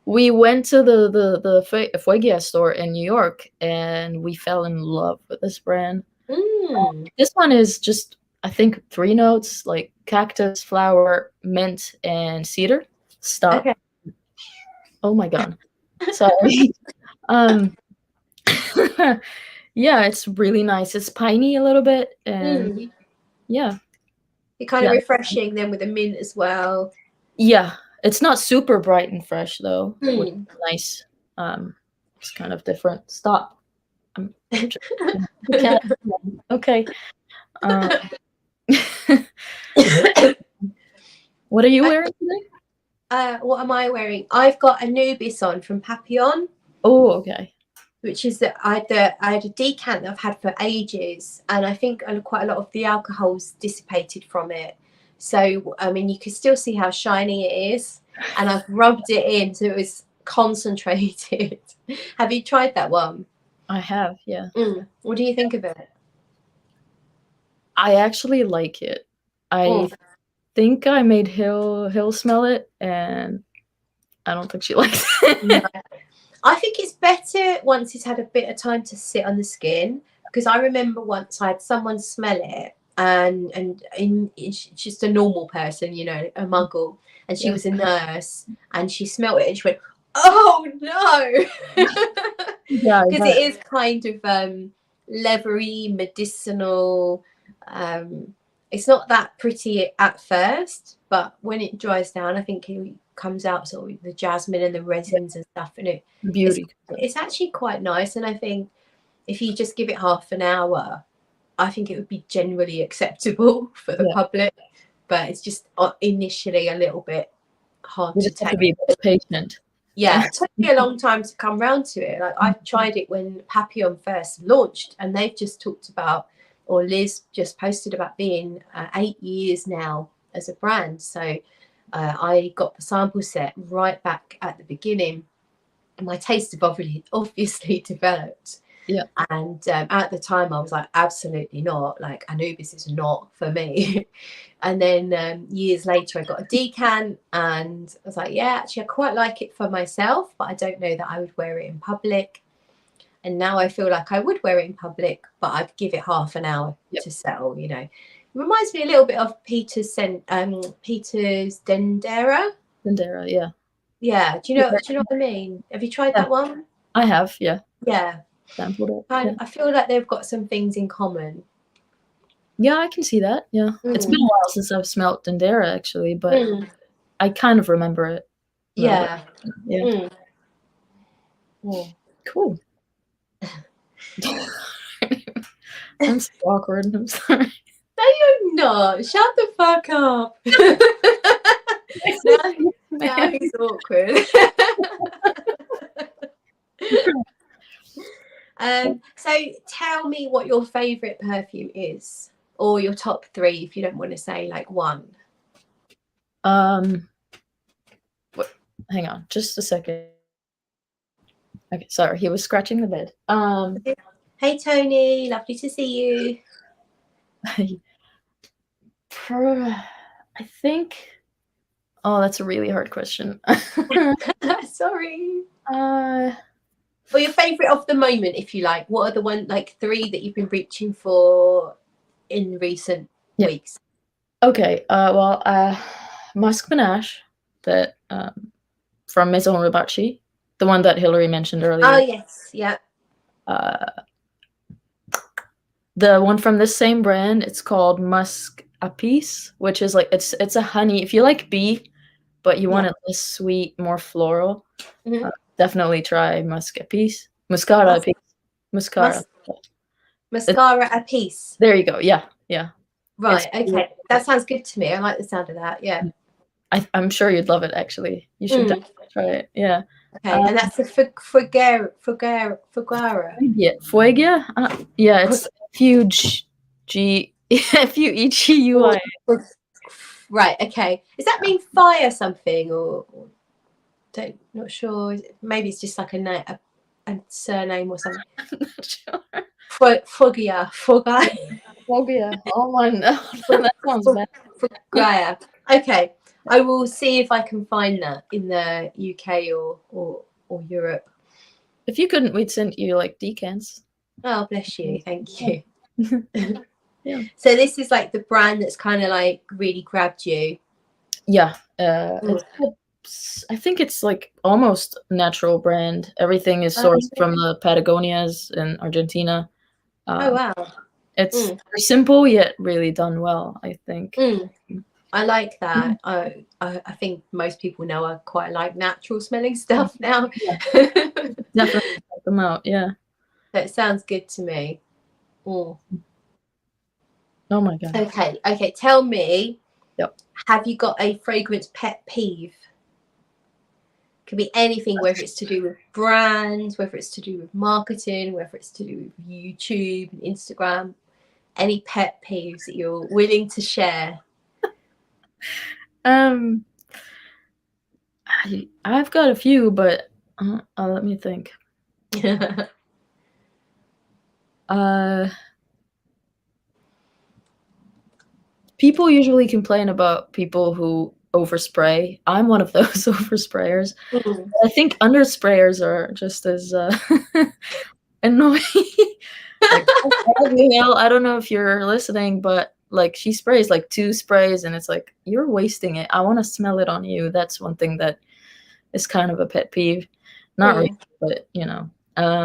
We went to the Fuegia store in New York, and we fell in love with this brand. This one is just, I think, 3 notes, like cactus, flower, mint, and cedar. Stop.
Okay.
Oh my god. Sorry. Yeah, it's really nice. It's piney a little bit, and yeah,
You're kind of refreshing then with the mint as well.
Yeah, it's not super bright and fresh though, which is nice. It's kind of different. Stop. Okay. What are you wearing today?
What am I wearing? I've got Anubis on from Papillon.
Oh, okay.
Which is that I had a decant that I've had for ages, and I think quite a lot of the alcohol's dissipated from it. So I mean, you can still see how shiny it is, and I've rubbed it in so it was concentrated. Have you tried that one?
I have, yeah.
What do you think of it?
I actually like it. I think I made Hill smell it, and I don't think she likes it.
No. I think it's better once it's had a bit of time to sit on the skin, because I remember once I had someone smell it, and it's just a normal person, you know, a muggle, and she was a nurse, and she smelled it and she went, "Oh no!" Because it is kind of leathery, medicinal. It's not that pretty at first, but when it dries down, I think it comes out sort of the jasmine and the resins and stuff, and it's actually quite nice. And I think if you just give it half an hour, I think it would be generally acceptable for the public. But it's just initially a little bit hard to take.
To be patient.
Yeah, it took me a long time to come round to it. Like, I tried it when Papillon first launched, and they've just talked about, or Liz just posted about being 8 years now as a brand. So I got the sample set right back at the beginning, and my taste have obviously developed.
Yeah.
And at the time I was like, absolutely not. Like, Anubis is not for me. And then years later I got a decant, and I was like, yeah, actually I quite like it for myself, but I don't know that I would wear it in public. And now I feel like I would wear it in public, but I'd give it half an hour to settle, you know. It reminds me a little bit of Peter's Dendera.
Dendera, yeah.
Yeah. Do you know what I mean? Have you tried that one?
I have, yeah.
Yeah.
Sampled it.
I feel like they've got some things in common.
Yeah, I can see that. Yeah. It's been a while since I've smelled Dendera actually, but I kind of remember it.
Yeah.
Yeah. Cool. I'm so awkward. I'm sorry.
No, you're not. Shut the fuck up. now he's awkward. So tell me what your favorite perfume is, or your top 3 if you don't want to say like one.
Hang on just a second. Okay, sorry, he was scratching the bed.
Hey Tony, lovely to see you.
I think, oh, that's a really hard question.
Sorry.
Well,
your favorite of the moment, if you like. What are the one, like 3 that you've been reaching for in recent weeks?
Okay. Musk Panache, that from Maison Ribachi, the one that Hillary mentioned earlier.
Oh yes, yeah.
The one from the same brand, it's called Musk Apis, which is like it's a honey. If you like bee, but you want it less sweet, more floral, definitely try Musk Apis. Muscara Apis. Muscara.
Mascara Apis.
There you go. Yeah, yeah.
Right. Okay. That sounds good to me. I like the sound of that. Yeah.
I'm sure you'd love it. Actually, you should definitely try it. Yeah.
Okay. And that's the Fugara.
Yeah. Fuegia. Yeah. It's Fuegia.
Right. Okay. Does that mean fire something or not sure? Maybe it's just like a surname or something.
I'm not sure.
Fugia.
Oh my no. That sounds bad.
Fugaya. Okay. I will see if I can find that in the UK or Europe.
If you couldn't, we'd send you like decants.
Oh, bless you. Thank you.
Yeah.
So this is like the brand that's kind of like really grabbed you.
Yeah. I think it's like almost natural brand. Everything is sourced from the Patagonias in Argentina.
Oh wow.
It's very simple yet really done well, I think.
I like that. I think most people know I quite like natural smelling stuff now.
Yeah. Definitely check them out. Yeah.
That sounds good to me.
Oh my god.
Okay. Tell me.
Yep.
Have you got a fragrance pet peeve? Could be anything, whether it's to do with brands, whether it's to do with marketing, whether it's to do with YouTube and Instagram. Any pet peeves that you're willing to share?
I've got a few, but let me think. People usually complain about people who overspray. I'm one of those oversprayers. I think undersprayers are just as annoying. Like, I don't know if you're listening, but like she sprays like 2 sprays and it's like, you're wasting it. I want to smell it on you. That's one thing that is kind of a pet peeve. Not really, but you know.
I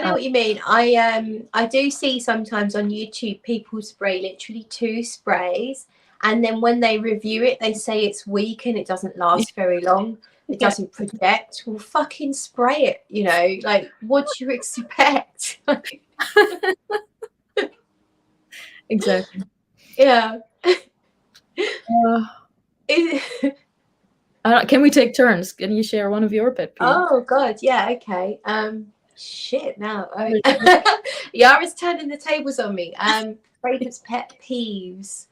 know what you mean. I do see sometimes on YouTube people spray literally 2 sprays, and then when they review it, they say it's weak and it doesn't last very long. It doesn't project. Well, fucking spray it. You know, like what do you expect?
Exactly.
Yeah.
Can we take turns? Can you share one of your pet peeves?
Oh God, yeah. Okay. Shit. Now, Yara's turning the tables on me. Fragrance pet peeves.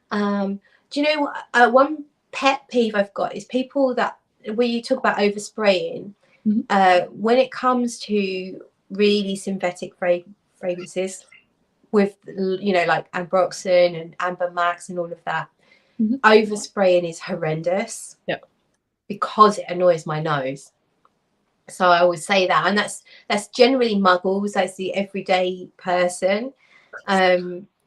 Do you know what? One pet peeve I've got is people that, when you talk about overspraying, when it comes to really synthetic fragrances with, you know, like Ambroxan and Amber Max and all of that, overspraying is horrendous.
Yeah. Because
it annoys my nose. So I always say that, and that's generally muggles. That's the everyday person.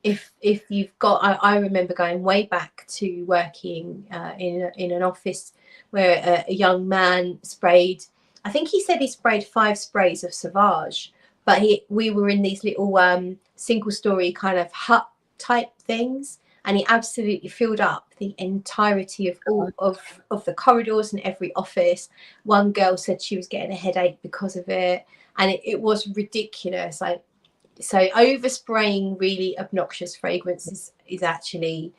If you've got, I remember going way back to working in an office where a young man sprayed. I think he said he sprayed 5 sprays of Sauvage, but we were in these little single-story kind of hut type things, and he absolutely filled up the entirety of all of the corridors and every office. One girl said she was getting a headache because of it, and it was ridiculous. Like, so overspraying really obnoxious fragrances is actually,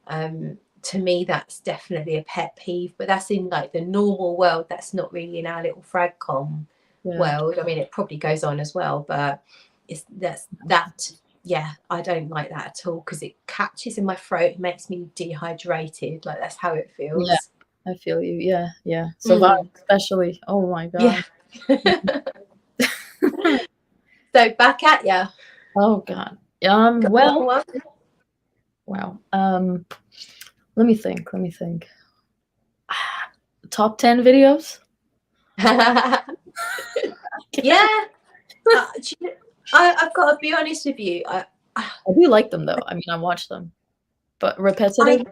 to me, that's definitely a pet peeve. But that's in like the normal world. That's not really in our little fragcom world. I mean, it probably goes on as well, but that. Yeah, I don't like that at all because it catches in my throat. It makes me dehydrated. Like, that's how it feels.
Yeah, I feel you. Yeah. So especially. Oh my god.
Yeah. So back at ya.
Oh god. Well. Wow. Let me think. top 10 videos.
Yeah. I've got to be honest with you. I
do like them though. I mean, I watch them, but repetitive,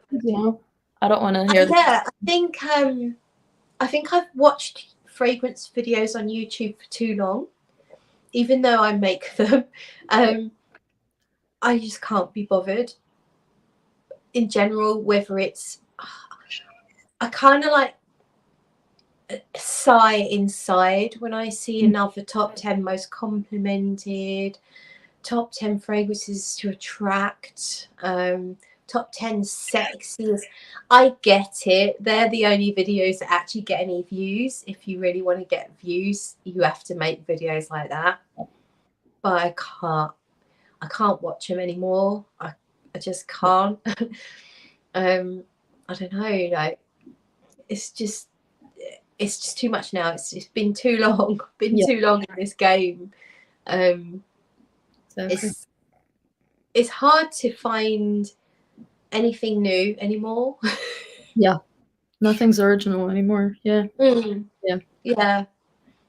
I don't want to hear.
Yeah, I think I've watched fragrance videos on YouTube for too long, even though I make them. I just can't be bothered. In general, whether it's, I kind of like sigh inside when I see another top 10 most complimented, top 10 fragrances to attract, top 10 sexiest. I get it. They're the only videos that actually get any views. If you really want to get views, you have to make videos like that. But I can't watch them anymore. I just can't. I don't know, like it's just too much now. It's been too long. Too long in this game. It's hard to find anything new anymore.
Yeah, nothing's original anymore. Yeah.
Yeah.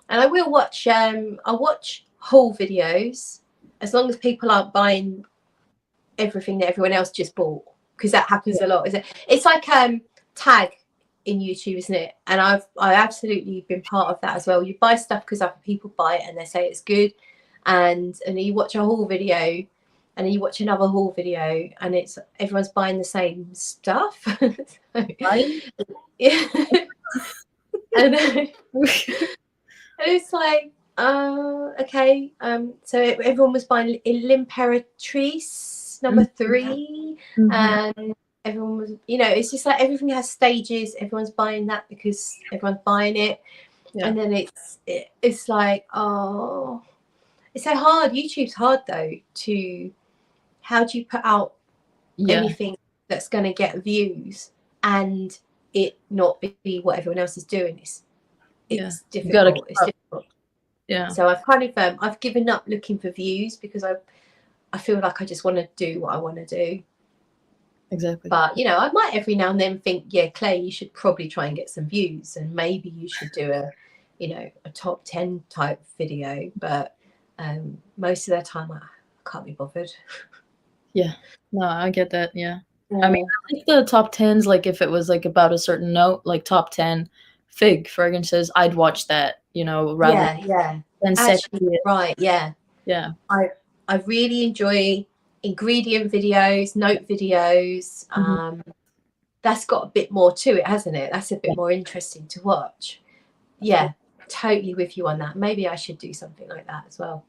And I will watch. I'll watch haul videos as long as people aren't buying everything that everyone else just bought, because that happens a lot. It's like tag in YouTube, isn't it? And I absolutely been part of that as well. You buy stuff because other people buy it and they say it's good, and you watch a haul video and then you watch another haul video and it's everyone's buying the same stuff. Yeah. And it's like, okay, so everyone was buying L'Imperatrice No. 3, and everyone was, it's just like everything has stages. Everyone's buying that because everyone's buying it, and then it's like, oh, it's so hard. YouTube's hard though. How do you put out anything that's going to get views and it not be what everyone else is doing? It's difficult. It's difficult.
Yeah.
So I've kind of I've given up looking for views because I feel like I just want to do what I want to do.
Exactly.
But I might every now and then think, yeah, Clay, you should probably try and get some views, and maybe you should do a top 10 type video. But most of the time I can't be bothered.
Yeah. No, I get that. Yeah. I mean, I like the top 10s, like if it was like about a certain note, like top 10 fig fragrances, I'd watch that, rather than
actually, right, yeah.
I
really enjoy ingredient videos, note videos. That's got a bit more to it, hasn't it? That's a bit more interesting to watch. Yeah, totally with you on that. Maybe I should do something like that as well.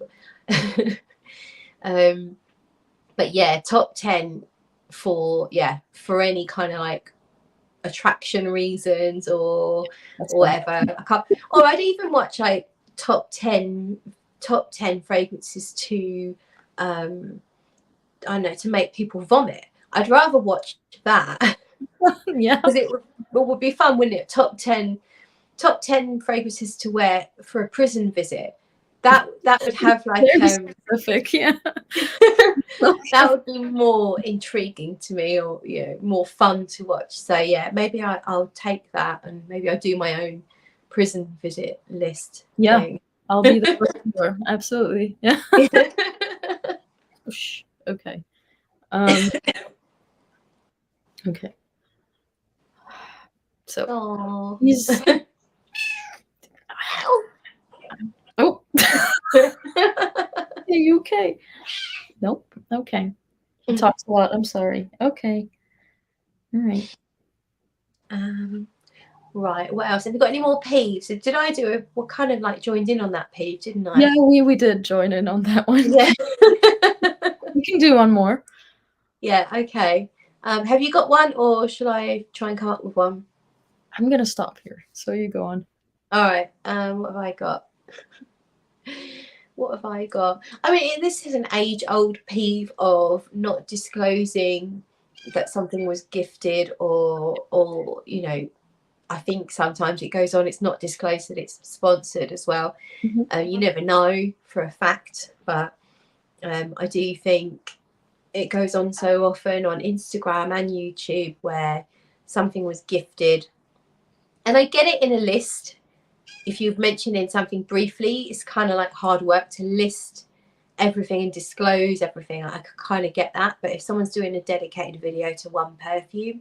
But yeah, top 10 for any kind of like attraction reasons or whatever. Or I'd even watch like top 10 fragrances to I don't know, to make people vomit. I'd rather watch that.
Yeah,
because it would be fun, wouldn't it? Top 10 fragrances to wear for a prison visit. That would have like
specific, yeah.
That would be more intriguing to me, or more fun to watch. So yeah, maybe I'll take that, and maybe I'll do my own prison visit list.
Yeah,
thing.
I'll be the first. Absolutely, yeah. Okay. Okay. So he's. Oh. Are you okay? Nope. Okay. He talks a lot. I'm sorry. Okay. All right.
Right. What else? Have you got any more peeves? Did I do what kind of like joined in on that peeve, didn't I?
Yeah, we did join in on that one.
Yeah.
We can do one more.
Yeah. Okay. Have you got one, or should I try and come up with one?
I'm gonna stop here, so you go on.
All right. What have I got? What have I got? I mean, this is an age-old peeve of not disclosing that something was gifted, or I think sometimes it goes on, it's not disclosed that it's sponsored as well. You never know for a fact, but I do think it goes on so often on Instagram and YouTube where something was gifted And I get it in a list. If you're mentioning something briefly, it's kind of like hard work to list everything and disclose everything. I could kind of get that. But if someone's doing a dedicated video to one perfume,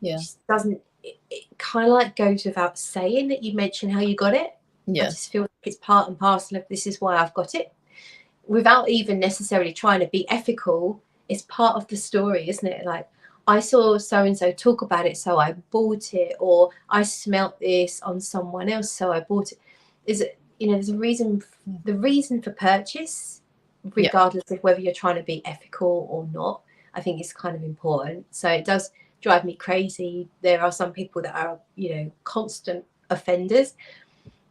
Yeah.
it just doesn't, it kind of like goes without saying that you mention how you got it.
Yeah.
I just feel like it's part and parcel of this is why I've got it. Without even necessarily trying to be ethical, it's part of the story, isn't it? Like, I saw so-and-so talk about it, so I bought it, or I smelt this on someone else, so I bought it. Is it, you know, there's a reason, the reason for purchase, regardless of whether you're trying to be ethical or not, I think is kind of important. So it does drive me crazy. There are some people that are, you know, constant offenders.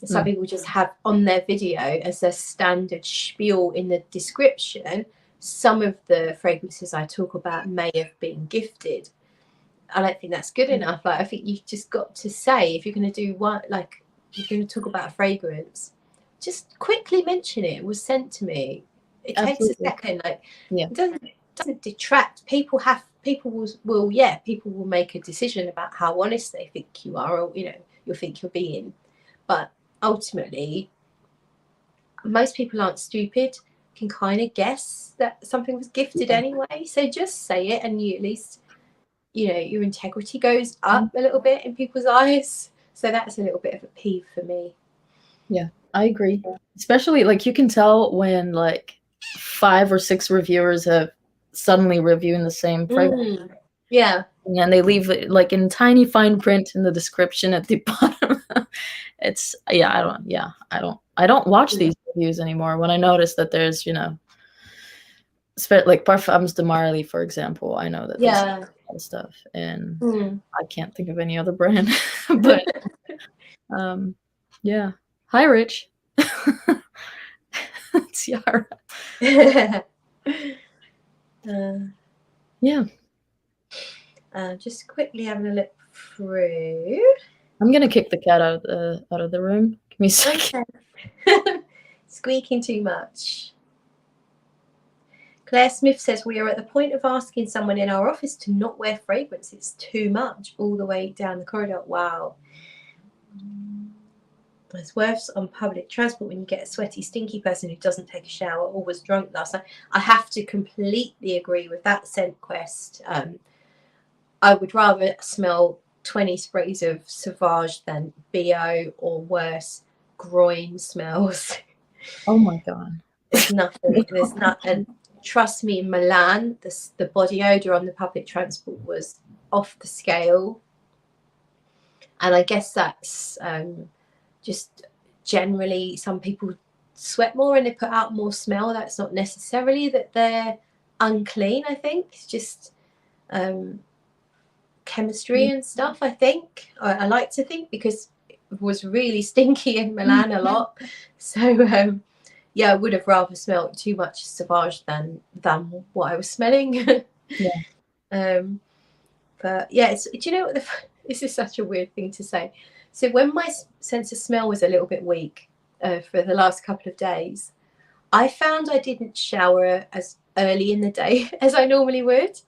Some people just have on their video as their standard spiel in the description, some of the fragrances I talk about may have been gifted. I don't think that's good enough. Like, I think you've just got to say, if you're going to do one, like, if you're going to talk about a fragrance, just quickly mention it. It was sent to me. It takes a second. Like, it doesn't detract. People will make a decision about how honest they think you are, or, you know, you'll think you're being. But ultimately, most people aren't stupid, can kind of guess that something was gifted anyway. So just say it, and you at least, you know, your integrity goes up a little bit in people's eyes. So that's a little bit of a peeve for me.
Yeah, I agree. Especially, like, you can tell when like 5 or 6 reviewers have suddenly reviewing the same fragrance.
Yeah.
And they leave it like in tiny fine print in the description at the bottom. It's I don't watch these reviews anymore. When I notice that there's, you know, like Parfums de Marly, for example, I know that there's a lot of stuff, and I can't think of any other brand. But yeah. Hi, Rich. It's Yara. Yeah.
Just quickly having a look through.
I'm gonna kick the cat out of the room. Give me a second.
Squeaking too much. Claire Smith says, we are at the point of asking someone in our office to not wear fragrance. It's too much all the way down the corridor. Wow. It's worse on public transport when you get a sweaty, stinky person who doesn't take a shower or was drunk last night. I have to completely agree with that scent quest. I would rather smell 20 sprays of Sauvage than BO, or worse, groin smells.
Oh my God.
There's nothing. There's not. And trust me, in Milan, the body odor on the public transport was off the scale. And I guess that's just generally, some people sweat more and they put out more smell. That's not necessarily that they're unclean. I think it's just chemistry and stuff. I think I like to think, because it was really stinky in Milan a lot. So yeah, I would have rather smelled too much Sauvage than what I was smelling. But yeah, do you know what? This is such a weird thing to say. So when my sense of smell was a little bit weak for the last couple of days, I found I didn't shower as early in the day as I normally would.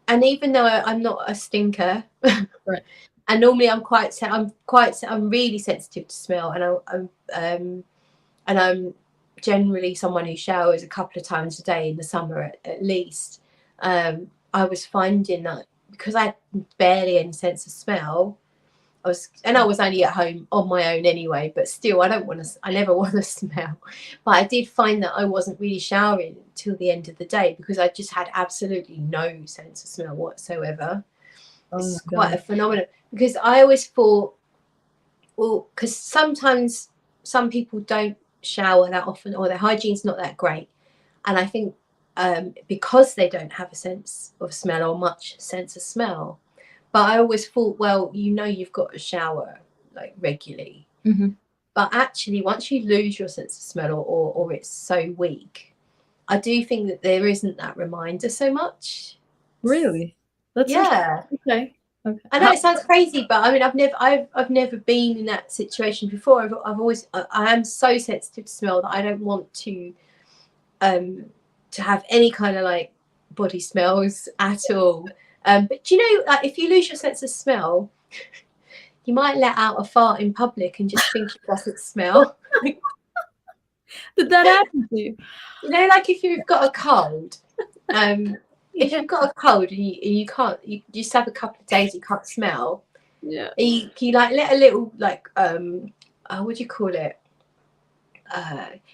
And even though I'm not a stinker,
right.
And normally I'm really sensitive to smell, and I'm generally someone who showers a couple of times a day in the summer at least. I was finding that because I had barely any sense of smell, I was only at home on my own anyway, but still I never want to smell. But I did find that I wasn't really showering till the end of the day because I just had absolutely no sense of smell whatsoever. It's quite a phenomenon, because I always thought, well, because sometimes some people don't shower that often, or their hygiene's not that great, and I think because they don't have a sense of smell or much sense of smell. But I always thought, well, you've got to shower like regularly. But actually, once you lose your sense of smell, or it's so weak, I do think that there isn't that reminder so much.
Really? That's okay.
I know it sounds crazy, but I mean, I've never been in that situation before. I am so sensitive to smell that I don't want to have any kind of like body smells at all. But you know, like, if you lose your sense of smell, you might let out a fart in public and just think it doesn't smell.
Did that happen to you?
You know, like if you've got a cold, if you've got a cold and you can't, you just have a couple of days you can't smell.
Yeah.
You like let a little like what do you call it?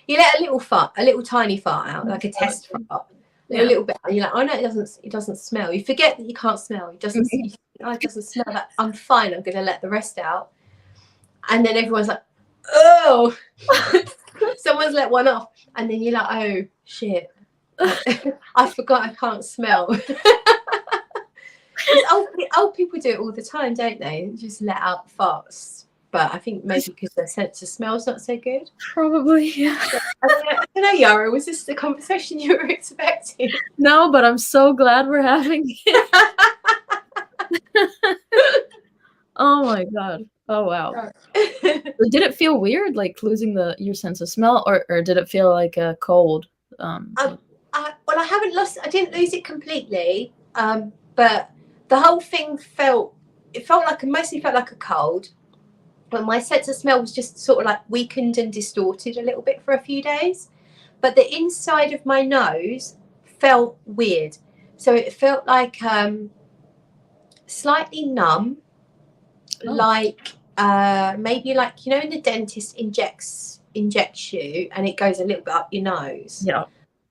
You let a little fart, a little tiny fart out, like a test fart, a little bit. And you're like, oh no, it doesn't smell. You forget that you can't smell. It doesn't. It doesn't smell. That I'm fine. I'm going to let the rest out. And then everyone's like, oh, someone's let one off, and then you're like, oh shit, I forgot I can't smell. Old people do it all the time, don't they? Just let out farts. But I think maybe because their sense of smell is not so good.
Probably, yeah.
I don't know, Yara, was this the conversation you were expecting?
No, but I'm so glad we're having it. Oh my god. Oh wow. Did it feel weird, like losing your sense of smell, or did it feel like a cold?
Well, I didn't lose it completely, but the whole thing mostly felt like a cold. But my sense of smell was just sort of like weakened and distorted a little bit for a few days. But the inside of my nose felt weird. So it felt like slightly numb, like maybe like, you know, when the dentist injects you and it goes a little bit up your nose.
Yeah.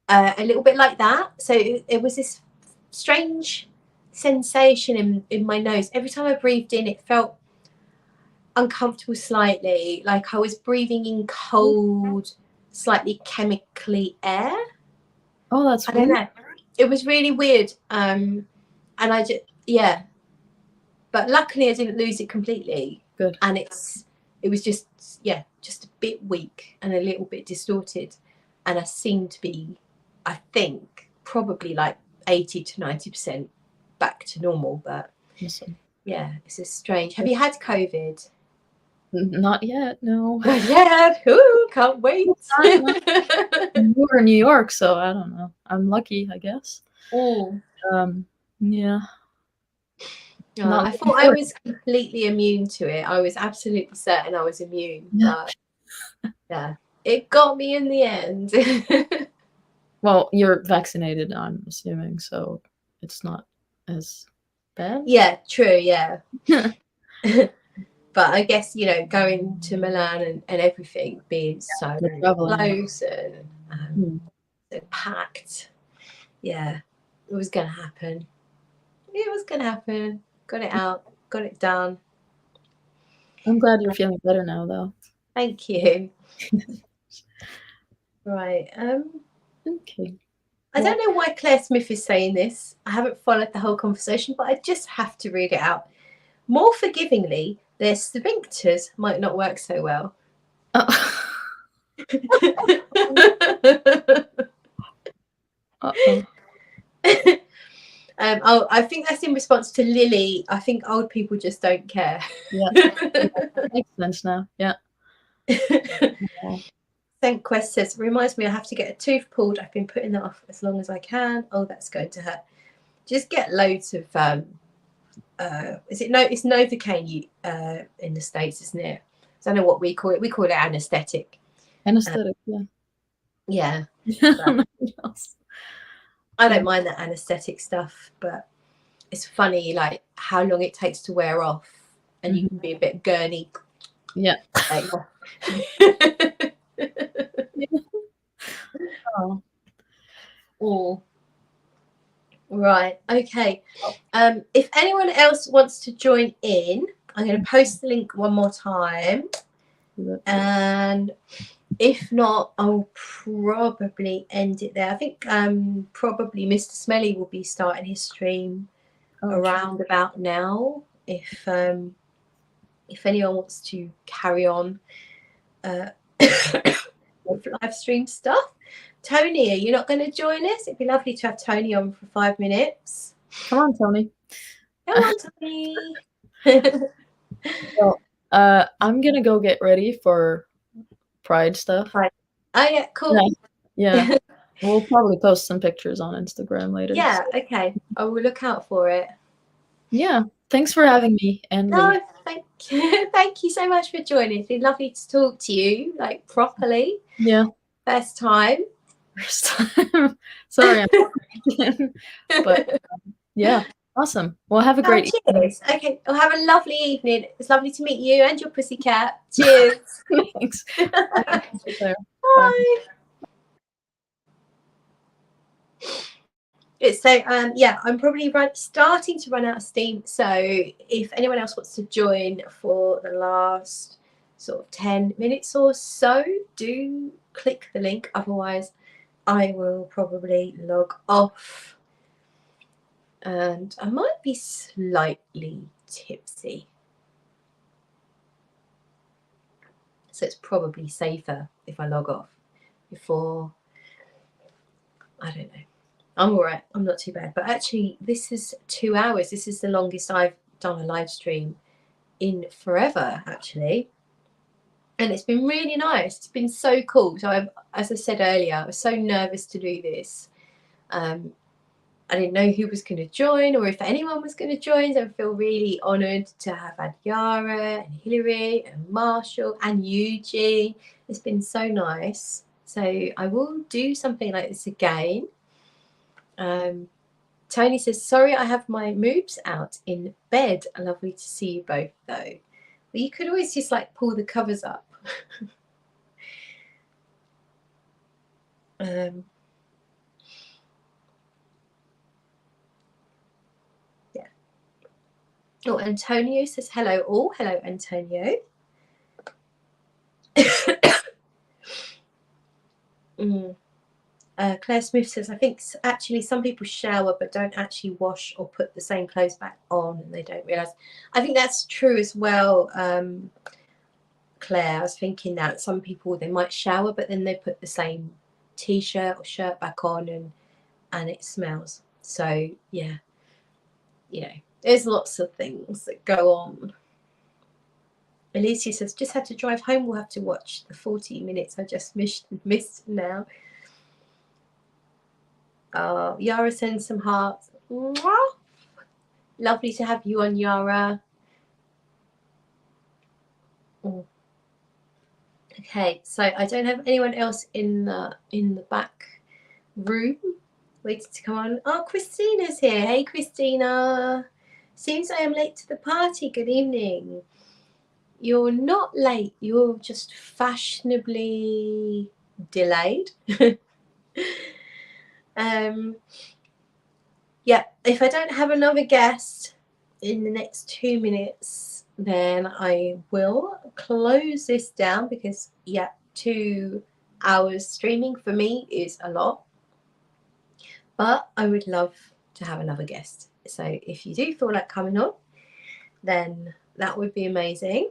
A little bit like that. So it was this strange sensation in my nose. Every time I breathed in, it felt uncomfortable slightly, like I was breathing in cold, slightly chemically air.
Oh, that's weird.
I don't know. It was really weird. And I just, yeah. But luckily I didn't lose it completely.
Good.
And it was just a bit weak and a little bit distorted. And I seemed to be, I think, probably like 80 to 90% back to normal. But
awesome.
Yeah, it's just strange. Have you had COVID?
Not yet, no.
Not yet. Ooh, can't wait.
We're in New York, so I don't know. I'm lucky, I guess.
Oh.
Yeah.
I thought I was completely immune to it. I was absolutely certain I was immune.
Yeah.
But yeah, it got me in the end.
Well, you're vaccinated, I'm assuming, so it's not as bad.
Yeah, true, yeah. But I guess, you know, going to Milan and everything being so close and so packed. Yeah, it was going to happen. It was going to happen. Got it out. Got it done.
I'm glad you're feeling better now, though.
Thank you. Right.
Okay.
I don't know why Claire Smith is saying this. I haven't followed the whole conversation, but I just have to read it out. More forgivingly, their sphincters might not work so well.
Uh-oh.
I think that's in response to Lily. I think old people just don't care.
Yeah. Makes sense now. Yeah.
St. Quest says, reminds me I have to get a tooth pulled. I've been putting that off as long as I can. Oh, that's going to hurt. Just get loads of it's Novocaine in the States, isn't it? I don't know what we call it. We call it anesthetic.
Anesthetic, yeah.
Yeah.
I
don't mind that anesthetic stuff, but it's funny like how long it takes to wear off, and you can be a bit gurney.
Yeah.
Oh. Right. Okay. If anyone else wants to join in, I'm going to post the link one more time, and if not, I'll probably end it there. I think probably Mr. Smelly will be starting his stream around about now. If anyone wants to carry on with live stream stuff. Tony, are you not going to join us? It'd be lovely to have Tony on for 5 minutes.
Come on, Tony.
Come on, Tony.
Well, I'm going to go get ready for Pride stuff.
Right. Oh, yeah, cool.
Yeah. We'll probably post some pictures on Instagram later.
Yeah, okay. I will look out for it.
Yeah. Thanks for having me, and Lee.
No, thank you. Thank you so much for joining. It's been lovely to talk to you, like properly.
Yeah.
First time.
First time. Sorry, but yeah, awesome. Well, have a great evening.
Cheers. Okay, well, have a lovely evening. It's lovely to meet you and your pussycat. Cheers.
Thanks. Bye.
Bye. So yeah, I'm probably starting to run out of steam. So if anyone else wants to join for the last sort of 10 minutes or so, do click the link. Otherwise, I will probably log off. And I might be slightly tipsy. So it's probably safer if I log off before, I don't know. I'm all right. I'm not too bad. But actually, this is 2 hours. This is the longest I've done a live stream in forever, actually. And it's been really nice. It's been so cool. So as I said earlier, I was so nervous to do this. I didn't know who was going to join or if anyone was going to join. So I feel really honoured to have had Yara and Hilary and Marshall and Eugene. It's been so nice. So I will do something like this again. Tony says, sorry, I have my moobs out in bed. Lovely to see you both, though. Well, you could always just like pull the covers up. Yeah. Oh, Antonio says, hello all. Hello, Antonio. Claire Smith says, I think actually some people shower but don't actually wash or put the same clothes back on and they don't realise. I think that's true as well, Claire. I was thinking that some people, they might shower but then they put the same T-shirt or shirt back on and it smells. So, yeah, you know, there's lots of things that go on. Alicia says, just had to drive home. We'll have to watch the 40 minutes I just missed now. Yara sends some hearts. Mwah. Lovely to have you on, Yara. Oh. Okay, so I don't have anyone else in the back room waiting to come on. Oh, Christina's here. Hey, Christina. Seems I am late to the party. Good evening. You're not late. You're just fashionably delayed. Yeah, if I don't have another guest in the next 2 minutes, then I will close this down because, yeah, 2 hours streaming for me is a lot. But I would love to have another guest. So if you do feel like coming on, then that would be amazing.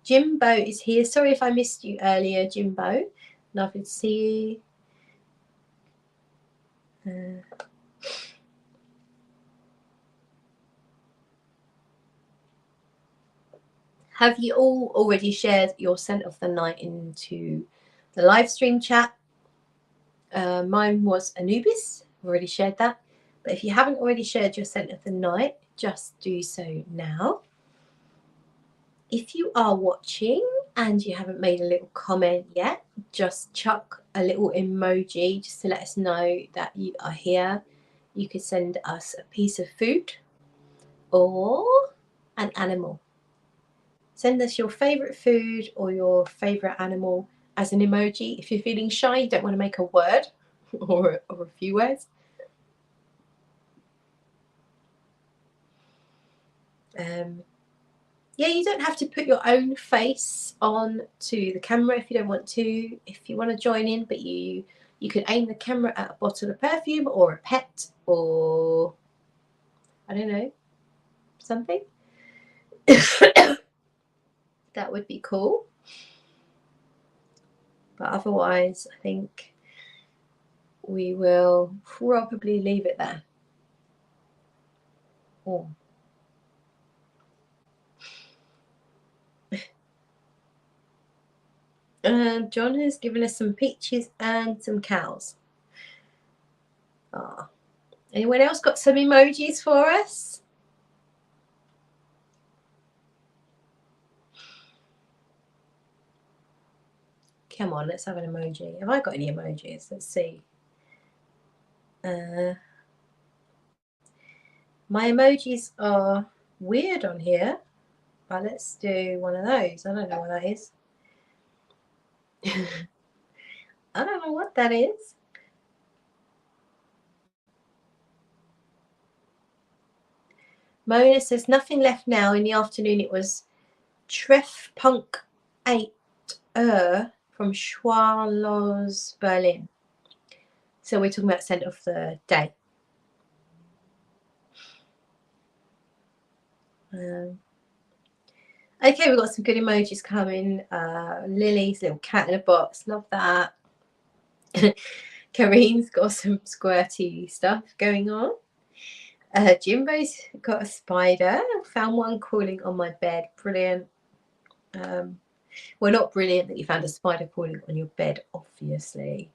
Jimbo is here. Sorry if I missed you earlier, Jimbo. Lovely to see you. Have you all already shared your scent of the night into the live stream chat? Mine was Anubis. I've already shared that. But if you haven't already shared your scent of the night, just do so now. If you are watching and you haven't made a little comment yet, just chuck a little emoji just to let us know that you are here. You could send us a piece of food or an animal. Send us your favourite food or your favourite animal as an emoji. If you're feeling shy, you don't want to make a word or a few words. Yeah, you don't have to put your own face on to the camera if you don't want to. If you want to join in, but you could aim the camera at a bottle of perfume or a pet or, I don't know, something. That would be cool. But otherwise, I think we will probably leave it there. Oh. John has given us some peaches and some cows. Ah, Anyone else got some emojis for us? Come on, let's have an emoji. Have I got any emojis? Let's see. My emojis are weird on here, but let's do one of those. I don't know what that is. I don't know what that is. Mona says, nothing left now. In the afternoon, it was Treff Punk 8 from Schwalos, Berlin. So we're talking about scent of the day. Okay, we've got some good emojis coming. Lily's little cat in a box. Love that. Kareen's got some squirty stuff going on. Jimbo's got a spider. Found one crawling on my bed. Brilliant. Well, not brilliant that you found a spider crawling on your bed, obviously.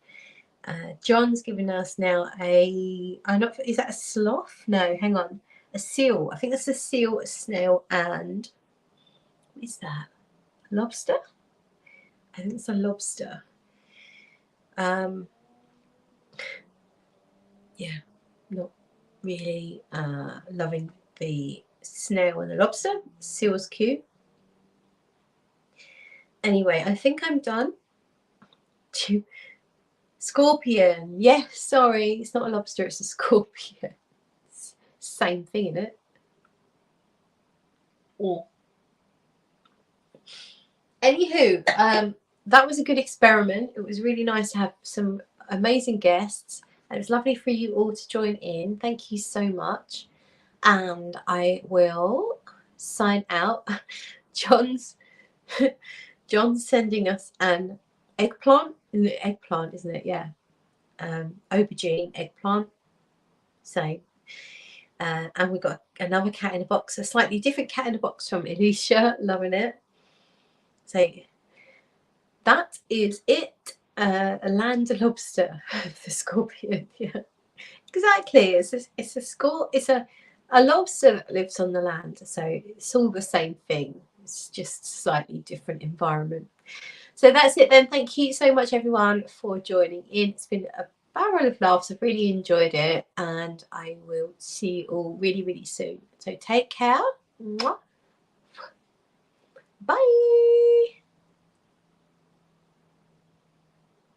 John's given us now is that a sloth? No, hang on. A seal. I think that's a seal, a snail, and what is that? Lobster? I think it's a lobster. Yeah, not really loving the snail and the lobster. Seal's cute. Anyway, I think I'm done. Scorpion. Yes, sorry. It's not a lobster, it's a scorpion. It's same thing, isn't it? Oh. Anywho, that was a good experiment. It was really nice to have some amazing guests. It was lovely for you all to join in. Thank you so much. And I will sign out. John's sending us an eggplant. Eggplant, isn't it? Yeah. Aubergine, eggplant. Same. And we've got another cat in a box, a slightly different cat in a box from Alicia. Loving it. So that is it. A land lobster, the scorpion. Yeah, exactly. It's a lobster that lives on the land, so it's all the same thing. It's just slightly different environment. So that's it then. Thank you so much, everyone, for joining in. It's been a barrel of laughs. I've really enjoyed it, and I will see you all really, really soon. So take care. Mwah.